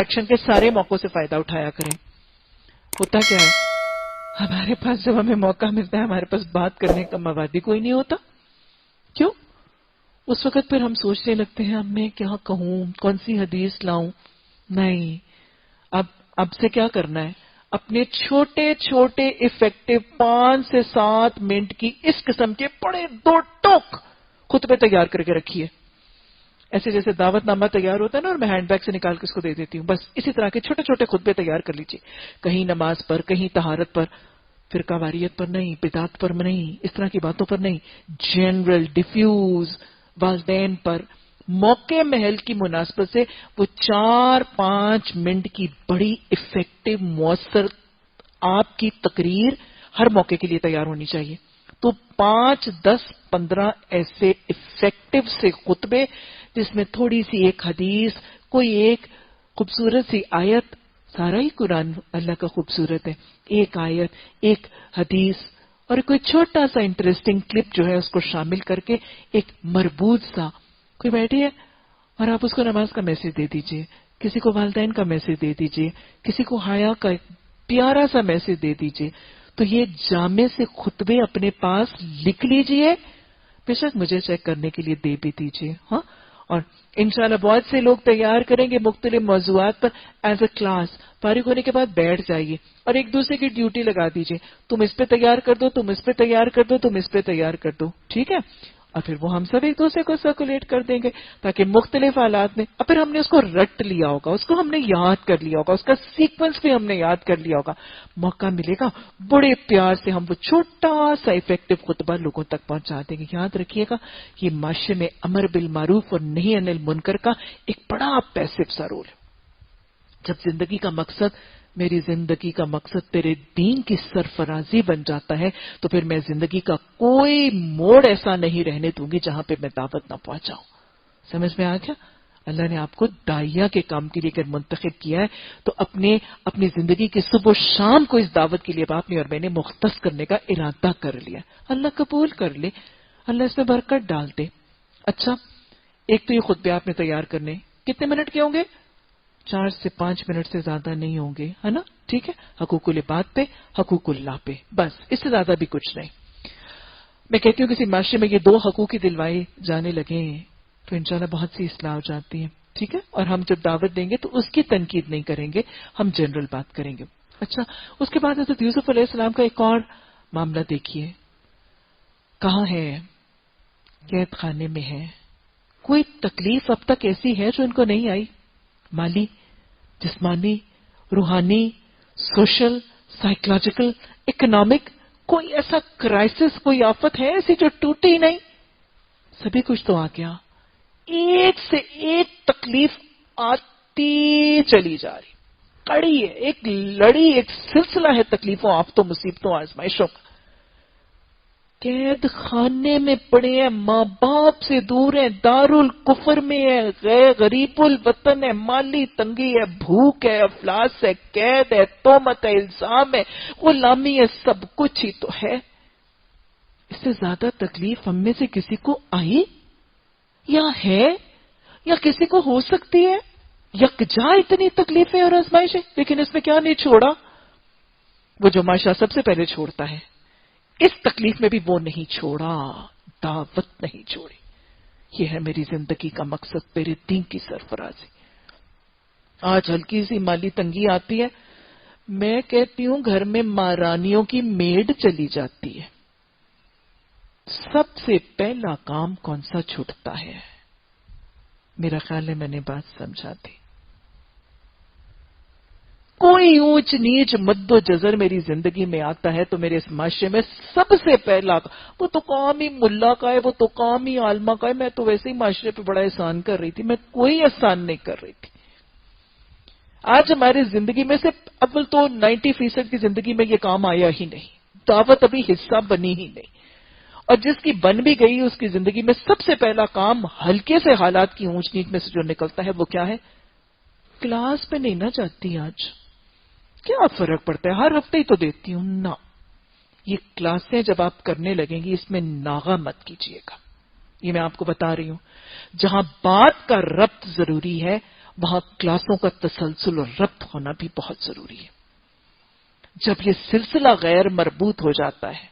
Interaction کے سارے موقعوں سے فائدہ اٹھایا کریں. ہوتا کیا ہے ہمارے پاس جب ہمیں موقع ملتا ہے ہمارے پاس بات کرنے کا مواد ہی کوئی نہیں ہوتا. کیوں؟ اس وقت پھر ہم سوچنے لگتے ہیں اب میں کیا کہوں, کون سی حدیث لاؤں. نہیں, اب سے کیا کرنا ہے, اپنے چھوٹے چھوٹے افیکٹو 5 سے 7 منٹ کی اس قسم کے بڑے 2 ٹوک خطبے تیار کر کے رکھیے. ایسے جیسے دعوت نامہ تیار ہوتا ہے نا اور میں ہینڈ بیگ سے نکال کے اس کو دے دیتی ہوں, بس اسی طرح کے چھوٹے چھوٹے خطبے تیار کر لیجیے. کہیں نماز پر, کہیں طہارت پر, فرقہ واریت پر نہیں, بدعت پر نہیں, اس طرح کی باتوں پر نہیں, جنرل ڈیفیوز والدین پر موقع محل کی مناسبت سے وہ 4-5 منٹ کی بڑی افیکٹو مؤثر آپ کی تقریر ہر موقع کے لیے تیار ہونی چاہیے. تو 5, 10, 15 ایسے افیکٹو سے خطبے جس میں تھوڑی سی ایک حدیث, کوئی ایک خوبصورت سی آیت, سارا ہی قرآن اللہ کا خوبصورت ہے, ایک آیت, ایک حدیث اور کوئی چھوٹا سا انٹرسٹنگ کلپ جو ہے اس کو شامل کر کے ایک مربوط سا, کوئی بیٹھی ہے اور آپ اس کو نماز کا میسج دے دیجئے, کسی کو والدین کا میسج دے دیجئے, کسی کو حیا کا پیارا سا میسج دے دیجئے. تو یہ جامع سے خطبے اپنے پاس لکھ لیجئے, بے شک مجھے چیک کرنے کے لیے دے بھی دیجئے. ہاں, اور انشاءاللہ بہت سے لوگ تیار کریں گے مختلف موضوعات پر ایز اے کلاس. فارغ ہونے کے بعد بیٹھ جائیے اور ایک دوسرے کی ڈیوٹی لگا دیجئے, تم اس پہ تیار کر دو, تم اس پہ تیار کر دو, تم اس پہ تیار کر دو, ٹھیک ہے. اور پھر وہ ہم سب ایک دوسرے کو سرکولیٹ کر دیں گے تاکہ مختلف حالات میں, اور پھر ہم نے اس کو رٹ لیا ہوگا, اس کو ہم نے یاد کر لیا ہوگا, اس کا سیکوینس بھی ہم نے یاد کر لیا ہوگا. موقع ملے گا بڑے پیار سے ہم وہ چھوٹا سا افیکٹو خطبہ لوگوں تک پہنچا دیں گے. یاد رکھیے گا یہ معاشرے میں امر بالمعروف اور نہی عن المنکر کا ایک بڑا پیسو سا رول ہے. جب زندگی کا مقصد, میری زندگی کا مقصد تیرے دین کی سرفرازی بن جاتا ہے تو پھر میں زندگی کا کوئی موڑ ایسا نہیں رہنے دوں گی جہاں پہ میں دعوت نہ پہنچاؤں. سمجھ میں آ گیا؟ اللہ نے آپ کو داعیہ کے کام کے لیے اگر منتخب کیا ہے تو اپنی زندگی کی صبح و شام کو اس دعوت کے لیے آپ نے اور میں نے مختص کرنے کا ارادہ کر لیا. اللہ قبول کر لے, اللہ اس میں برکت ڈال دے. اچھا, ایک تو یہ خطبے آپ نے تیار کرنے کتنے منٹ کے ہوں گے؟ 4 سے 5 منٹ سے زیادہ نہیں ہوں گے, ہے نا, ٹھیک ہے. حقوق العباد پہ, حقوق اللہ پہ, بس اس سے زیادہ بھی کچھ نہیں. میں کہتی ہوں کسی معاشرے میں یہ 2 حقوق ہی دلوائے جانے لگے تو انشاءاللہ بہت سی اصلاح ہو جاتی ہے, ٹھیک ہے. اور ہم جب دعوت دیں گے تو اس کی تنقید نہیں کریں گے, ہم جنرل بات کریں گے. اچھا, اس کے بعد حضرت یوسف علیہ السلام کا ایک اور معاملہ دیکھیے. کہاں ہے؟ قید خانے میں ہے. کوئی تکلیف اب تک ایسی ہے جو ان کو نہیں آئی؟ مالی, جسمانی, روحانی, سوشل, سائیکولوجیکل, اکنامک, کوئی ایسا کرائسس, کوئی آفت ہے ایسی جو ٹوٹی نہیں؟ سبھی کچھ تو آ گیا. ایک سے ایک تکلیف آتی چلی جا رہی, کڑی ہے, ایک لڑی, ایک سلسلہ ہے تکلیفوں, آفتوں, مصیبتوں, آزمائشوں کا. قید خانے میں پڑے ہیں, ماں باپ سے دور ہیں, دارالکفر میں ہے, غریب الوطن ہے, مالی تنگی ہے, بھوک ہے, افلاس ہے, قید ہے, تہمت ہے, الزام ہے, غلامی ہے, سب کچھ ہی تو ہے. اس سے زیادہ تکلیف ہم میں سے کسی کو آئی یا ہے یا کسی کو ہو سکتی ہے؟ یکجا اتنی تکلیفیں اور آزمائشیں, لیکن اس میں کیا نہیں چھوڑا؟ وہ جو ماشاء سب سے پہلے چھوڑتا ہے, اس تکلیف میں بھی وہ نہیں چھوڑا, دعوت نہیں چھوڑی. یہ ہے میری زندگی کا مقصد, تیرے دین کی سرفرازی. آج ہلکی سی مالی تنگی آتی ہے, میں کہتی ہوں گھر میں مہارانیوں کی میڈ چلی جاتی ہے. سب سے پہلا کام کون سا چھوٹتا ہے؟ میرا خیال ہے میں نے بات سمجھا دی. کوئی اونچ نیچ مد و جزر میری زندگی میں آتا ہے تو میرے اس معاشرے میں سب سے پہلا, وہ تو کام ہی ملا کا ہے, وہ تو کام ہی عالمہ کا ہے, میں تو ویسے ہی معاشرے پہ بڑا احسان کر رہی تھی. میں کوئی احسان نہیں کر رہی تھی. آج ہماری زندگی میں سے اول تو 90% کی زندگی میں یہ کام آیا ہی نہیں, دعوت ابھی حصہ بنی ہی نہیں, اور جس کی بن بھی گئی اس کی زندگی میں سب سے پہلا کام ہلکے سے حالات کی اونچ نیچ میں سے جو نکلتا ہے وہ کیا ہے؟ کلاس پہ نہیں نہ جاتی. آج کیا فرق پڑتا ہے, ہر ہفتے ہی تو دیتی ہوں نا. یہ کلاسیں جب آپ کرنے لگیں گی اس میں ناغہ مت کیجیے گا, یہ میں آپ کو بتا رہی ہوں. جہاں بات کا ربط ضروری ہے وہاں کلاسوں کا تسلسل اور ربط ہونا بھی بہت ضروری ہے. جب یہ سلسلہ غیر مربوط ہو جاتا ہے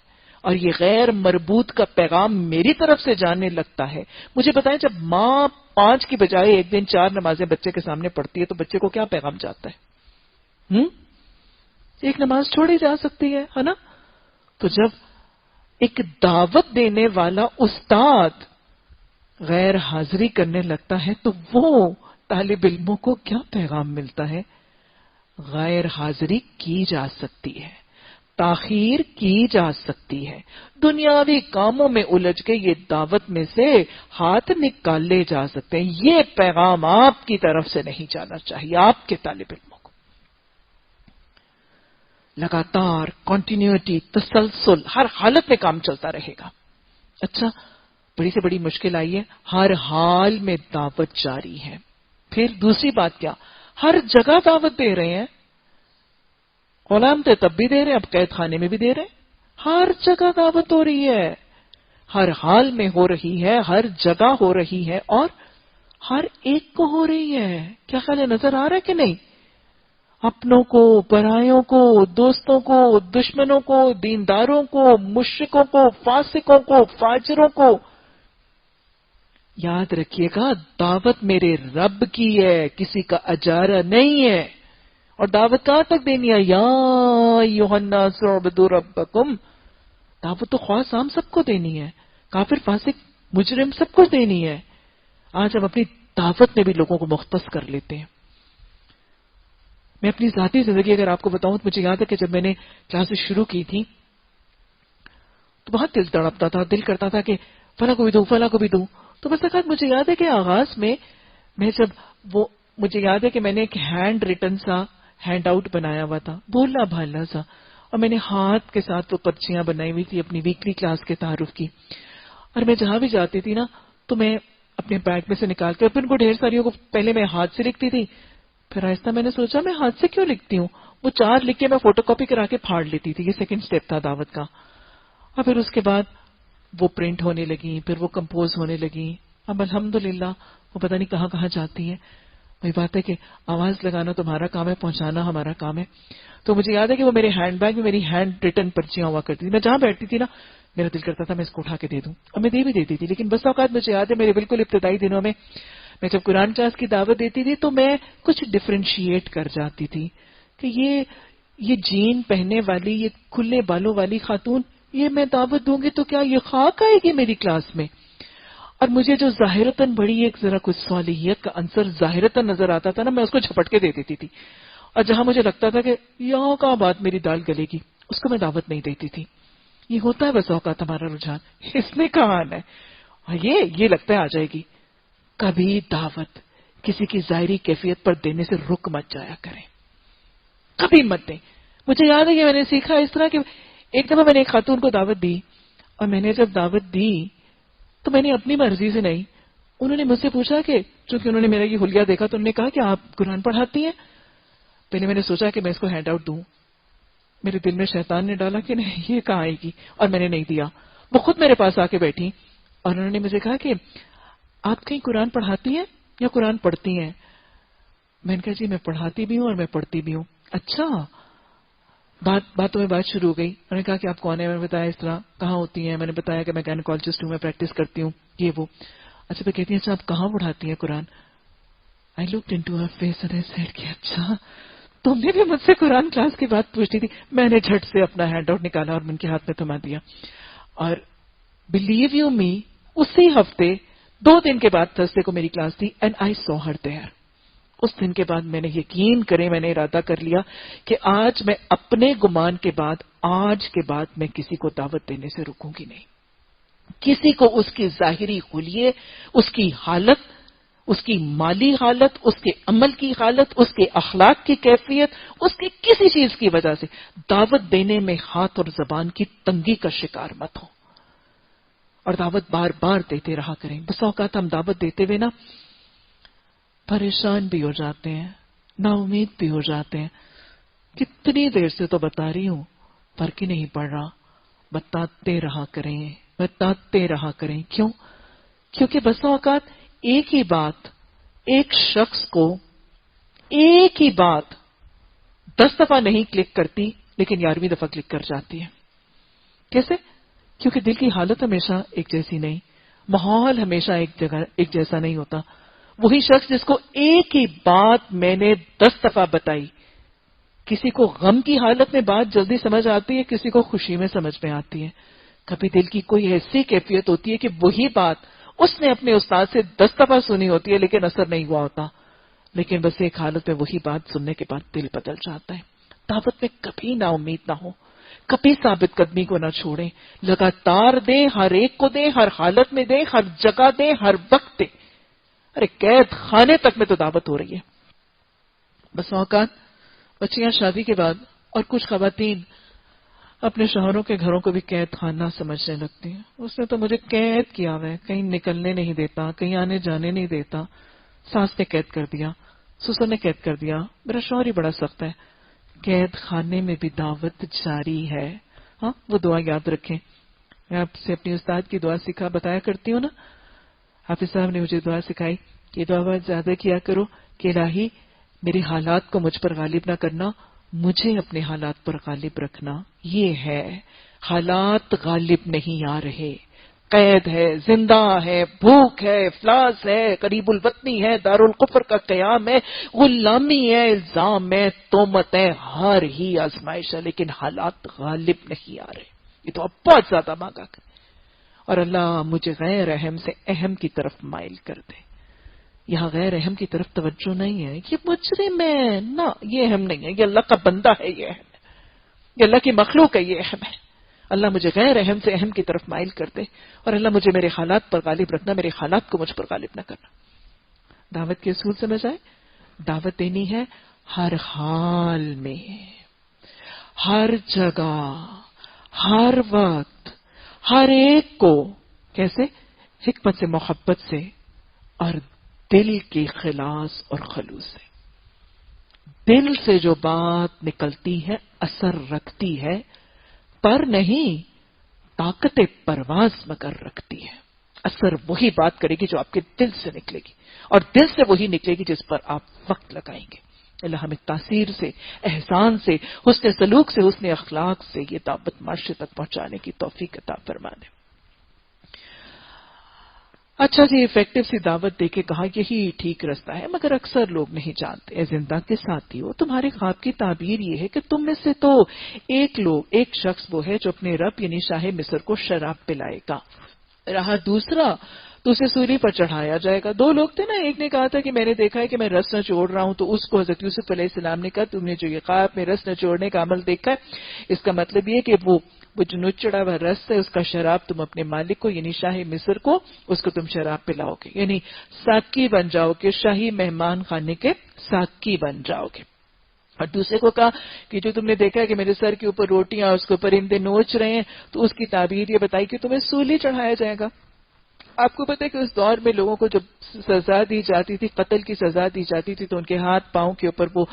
اور یہ غیر مربوط کا پیغام میری طرف سے جانے لگتا ہے. مجھے بتائیں, جب ماں 5 کی بجائے ایک دن 4 نمازیں بچے کے سامنے پڑھتی ہے تو بچے کو کیا پیغام جاتا ہے؟ ایک نماز چھوڑی جا سکتی ہے نا؟ تو جب ایک دعوت دینے والا استاد غیر حاضری کرنے لگتا ہے تو وہ طالب علموں کو کیا پیغام ملتا ہے؟ غیر حاضری کی جا سکتی ہے, تاخیر کی جا سکتی ہے, دنیاوی کاموں میں الجھ کے یہ دعوت میں سے ہاتھ نکالے جا سکتے ہیں. یہ پیغام آپ کی طرف سے نہیں جانا چاہیے آپ کے طالب علموں کو. لگاتار کنٹینیوٹی, تسلسل, ہر حالت میں کام چلتا رہے گا. اچھا, بڑی سے بڑی مشکل آئی ہے, ہر حال میں دعوت جاری ہے. پھر دوسری بات کیا؟ ہر جگہ دعوت دے رہے ہیں. غلام تھے تب بھی دے رہے ہیں, اب قید خانے میں بھی دے رہے ہیں. ہر جگہ دعوت ہو رہی ہے, ہر حال میں ہو رہی ہے, ہر جگہ ہو رہی ہے, اور ہر ایک کو ہو رہی ہے. کیا خیال ہے, نظر آ رہا ہے کہ نہیں؟ اپنوں کو, پرایوں کو, دوستوں کو, دشمنوں کو, دینداروں کو, مشرکوں کو, فاسقوں کو, فاجروں کو. یاد رکھیے گا, دعوت میرے رب کی ہے, کسی کا اجارہ نہیں ہے. اور دعوت کہاں تک دینی ہے؟ یا ایھا الناس اعبدوا ربکم. دعوت تو خاص عام سب کو دینی ہے, کافر فاسق مجرم سب کو دینی ہے. آج ہم اپنی دعوت میں بھی لوگوں کو مختص کر لیتے ہیں. میں اپنی ذاتی زندگی اگر آپ کو بتاؤں تو مجھے یاد ہے کہ جب میں نے کلاسز شروع کی تھی تو بہت دل تڑپتا تھا, دل کرتا تھا کہ فلاں کو بھی دوں, فلاں کو بھی دوں. تو بس ایک مجھے یاد ہے کہ آغاز میں جب مجھے یاد ہے کہ میں نے ایک ہینڈ ریٹن سا ہینڈ آؤٹ بنایا ہوا تھا, بولنا بھالنا سا, اور میں نے ہاتھ کے ساتھ وہ پرچیاں بنائی ہوئی تھی اپنی ویکلی کلاس کے تعارف کی. اور میں جہاں بھی جاتی تھی نا تو میں اپنے بیگ میں سے نکال کے, پھر ان کو ڈھیر ساریوں کو پہلے میں ہاتھ سے لکھتی تھی, پھر آہستہ میں نے سوچا میں ہاتھ سے کیوں لکھتی ہوں, وہ 4 لکھ کے میں فوٹو کاپی کرا کے پھاڑ لیتی تھی. یہ سیکنڈ سٹیپ تھا دعوت کا. اور پھر اس کے بعد وہ پرنٹ ہونے لگی, پھر وہ کمپوز ہونے لگی. اب الحمدللہ وہ پتہ نہیں کہاں کہاں جاتی ہے. وہی بات ہے کہ آواز لگانا تمہارا کام ہے, پہنچانا ہمارا کام ہے. تو مجھے یاد ہے کہ وہ میرے ہینڈ بیگ میں میری ہینڈ ریٹن پرچیاں ہوا کرتی تھی. میں جہاں بیٹھتی تھی نا میرا دل کرتا تھا میں اس کو اٹھا کے دے دوں, اور میں دے بھی دیتی تھی. لیکن بس اوقات مجھے یاد ہے میرے بالکل ابتدائی دنوں میں جب قرآن کلاس کی دعوت دیتی تھی تو میں کچھ ڈفرینشیٹ کر جاتی تھی کہ یہ جین پہننے والی, یہ کھلے بالوں والی خاتون, یہ میں دعوت دوں گی تو کیا یہ خاک آئے گی میری کلاس میں؟ اور مجھے جو ظاہرتاً بڑی ایک ذرا کچھ صالحیت کا عنصر ظاہرتاً نظر آتا تھا نا, میں اس کو جھپٹ کے دے دیتی تھی. اور جہاں مجھے لگتا تھا کہ یہاں کا بات میری دال گلے گی, اس کو میں دعوت نہیں دیتی تھی. یہ ہوتا ہے بس اوقات ہمارا رجحان, اس نے کہا آنا ہے, اور یہ لگتا ہے آ جائے گی. کبھی دعوت کسی کی ظاہری کیفیت پر دینے سے رک مت جایا کریں, کبھی مت دیں. مجھے یاد ہے کہ میں نے سیکھا اس طرح کہ ایک دفعہ میں نے ایک خاتون کو دعوت دی, اور میں نے جب دعوت دی تو میں نے اپنی مرضی سے نہیں, انہوں نے مجھ سے پوچھا کہ چونکہ انہوں نے میرا یہ حلیہ دیکھا تو انہوں نے کہا کہ آپ قرآن پڑھاتی ہیں. پہلے میں نے سوچا کہ میں اس کو ہینڈ آؤٹ دوں, میرے دل میں شیطان نے ڈالا کہ نہیں یہ کہاں آئے گی, اور میں نے نہیں دیا. وہ خود میرے پاس آ کے بیٹھی اور انہوں نے مجھے کہا کہ آپ کہیں قرآن پڑھاتی ہیں یا قرآن پڑھتی ہیں؟ میں نے کہا جی میں پڑھاتی بھی ہوں اور میں پڑھتی بھی ہوں. اچھا, باتوں میں بات شروع ہو گئی. انہوں نے کہا کہ آپ کون ہیں؟ میں نے بتایا اس طرح. کہاں ہوتی ہیں؟ میں نے بتایا کہ میں گائنیکالوجسٹ ہوں, میں پریکٹس کرتی ہوں, یہ وہ. اچھا پھر کہتی ہیں اچھا آپ کہاں پڑھاتی ہیں قرآن؟ I looked into her face and I said کہ اچھا تم نے بھی مجھ سے قرآن کلاس کی بات پوچھتی تھی. میں نے جھٹ سے اپنا ہینڈ آؤٹ نکالا اور ان کے ہاتھ میں تھما دیا. اور بلیو یو می, اسی ہفتے 2 دن کے بعد تھرسڈے کو میری کلاس تھی, and I so Hare their. اس دن کے بعد میں نے یقین کرے میں نے ارادہ کر لیا کہ آج میں اپنے گمان کے بعد آج کے بعد میں کسی کو دعوت دینے سے رکوں گی نہیں. کسی کو اس کی ظاہری خلیے, اس کی حالت, اس کی مالی حالت, اس کے عمل کی حالت, اس کے اخلاق کی کیفیت, اس کی کسی چیز کی وجہ سے دعوت دینے میں ہاتھ اور زبان کی تنگی کا شکار مت ہو, اور دعوت بار بار دیتے رہا کریں. بس اوقات ہم دعوت دیتے ہوئے نا پریشان بھی ہو جاتے ہیں, نا امید بھی ہو جاتے ہیں. کتنی دیر سے تو بتا رہی ہوں, فرق ہی نہیں پڑ رہا. بتاتے رہا کریں, بتاتے رہا کریں. کیوں؟ کیونکہ بسا اوقات ایک ہی بات ایک شخص کو ایک ہی بات 10 دفعہ نہیں کلک کرتی لیکن 11ویں دفعہ کلک کر جاتی ہے. کیسے؟ کیونکہ دل کی حالت ہمیشہ ایک جیسی نہیں، ماحول ہمیشہ ایک جیسا نہیں ہوتا. وہی شخص جس کو ایک ہی بات میں نے 10 دفعہ بتائی، کسی کو غم کی حالت میں بات جلدی سمجھ آتی ہے، کسی کو خوشی میں سمجھ میں آتی ہے. کبھی دل کی کوئی ایسی کیفیت ہوتی ہے کہ وہی بات اس نے اپنے استاد سے 10 دفعہ سنی ہوتی ہے لیکن اثر نہیں ہوا ہوتا، لیکن بس ایک حالت میں وہی بات سننے کے بعد دل بدل جاتا ہے. دعوت میں کبھی نا امید نہ ہو، کبھی ثابت قدمی کو نہ چھوڑیں، لگاتار دیں، ہر ایک کو دیں، ہر حالت میں دیں، ہر جگہ دیں، ہر وقت دیں. ارے قید خانے تک میں تو دعوت ہو رہی ہے. بس اوقات بچیاں شادی کے بعد اور کچھ خواتین اپنے شوہروں کے گھروں کو بھی قید خانہ سمجھنے لگتی ہیں. اس نے تو مجھے قید کیا ہوا ہے، کہیں نکلنے نہیں دیتا، کہیں آنے جانے نہیں دیتا. ساس نے قید کر دیا، سسر نے قید کر دیا، میرا شوہر ہی بڑا سخت ہے. قید خانے میں بھی دعوت جاری ہے. ہاں، وہ دعا یاد رکھیں. میں آپ سے اپنی استاد کی دعا بتایا کرتی ہوں نا. حافظ صاحب نے مجھے دعا سکھائی کہ دعا زیادہ کیا کرو کہ الہی میرے حالات کو مجھ پر غالب نہ کرنا، مجھے اپنے حالات پر غالب رکھنا. یہ ہے، حالات غالب نہیں آ رہے، قید ہے، زندہ ہے، بھوک ہے، افلاس ہے، قریب الوطنی ہے، دارالکفر کا قیام ہے، غلامی ہے، الزام ہے، تہمت ہے، ہر ہی آزمائش ہے، لیکن حالات غالب نہیں آ رہے. یہ تو اب بہت زیادہ مانگا کر. اور اللہ مجھے غیر اہم سے اہم کی طرف مائل کر دے. یہاں غیر اہم کی طرف توجہ نہیں ہے، یہ مجرم ہے، نہ، یہ اہم نہیں ہے، یہ اللہ کا بندہ ہے، یہ اہم ہے، یہ اللہ کی مخلوق ہے، یہ اہم ہے. اللہ مجھے غیر اہم سے اہم کی طرف مائل کر دے، اور اللہ مجھے میرے حالات پر غالب رکھنا، میرے حالات کو مجھ پر غالب نہ کرنا. دعوت کے اصول سمجھ آئے؟ دعوت دینی ہے ہر حال میں، ہر جگہ، ہر وقت، ہر ایک کو. کیسے؟ حکمت سے، محبت سے، اور دل کی خلاص اور خلوص سے. دل سے جو بات نکلتی ہے اثر رکھتی ہے، پر نہیں طاقت پرواز مگر رکھتی ہے. اثر وہی بات کرے گی جو آپ کے دل سے نکلے گی، اور دل سے وہی نکلے گی جس پر آپ وقت لگائیں گے. اللہ ہمیں تاثیر سے، احسان سے، حسن سلوک سے، حسن اخلاق سے یہ دعوت معاشرے تک پہنچانے کی توفیق عطا فرما دے. اچھا جی، افیکٹو سی دعوت دے کے کہا یہی ٹھیک رستہ ہے، مگر اکثر لوگ نہیں جانتے. اے زندہ کے ساتھیو، تمہارے خواب کی تعبیر یہ ہے کہ تم میں سے تو ایک شخص وہ ہے جو اپنے رب یعنی شاہ مصر کو شراب پلائے گا، رہا دوسرا تو اسے سولی پر چڑھایا جائے گا. 2 لوگ تھے نا، ایک نے کہا تھا کہ میں نے دیکھا ہے کہ میں رس نچوڑ رہا ہوں، تو اس کو حضرت یوسف علیہ السلام نے کہا تم نے جو یہ خواب میں رس نچوڑنے کا عمل دیکھا ہے، اس کا مطلب یہ کہ وہ جو نچڑا ہوا رس ہے اس کا شراب تم اپنے مالک کو یعنی شاہ مصر کو، اس کو تم شراب پلاؤ گے، یعنی ساقی بن جاؤ گے، شاہی مہمان خانے کے ساقی بن جاؤ گے. اور دوسرے کو کہا کہ جو تم نے دیکھا ہے کہ میرے سر کے اوپر روٹیاں اس کو پرندے نوچ رہے ہیں، تو اس کی تعبیر یہ بتائی کہ تمہیں سولی چڑھایا جائے گا. آپ کو پتہ ہے کہ اس دور میں لوگوں کو جب سزا دی جاتی تھی، قتل کی سزا دی جاتی تھی، تو ان کے ہاتھ پاؤں کے اوپر وہ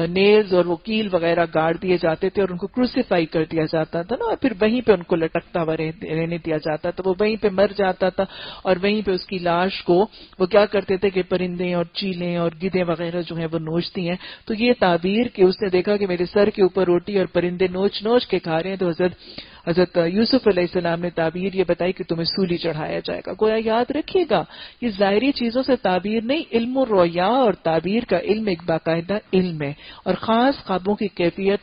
نیلز اور وہ کیل وغیرہ گاڑ دیے جاتے تھے اور ان کو کروسیفائی کر دیا جاتا تھا نا، اور پھر وہیں پہ ان کو لٹکتا ہوا رہنے دیا جاتا تھا. وہ وہیں پہ مر جاتا تھا اور وہیں پہ اس کی لاش کو وہ کیا کرتے تھے کہ پرندے اور چیلیں اور گدھے وغیرہ جو ہیں وہ نوچتی ہیں. تو یہ تعبیر کہ اس نے دیکھا کہ میرے سر کے اوپر روٹی اور پرندے نوچ نوچ کے کھا رہے ہیں، تو حضرت یوسف علیہ السلام نے تعبیر یہ بتائی کہ تمہیں سولی چڑھایا جائے گا. گویا یاد رکھیے گا، یہ ظاہری چیزوں سے تعبیر نہیں، علم و رویا اور تعبیر کا علم ایک باقاعدہ علم ہے. اور خاص خوابوں کی کیفیت،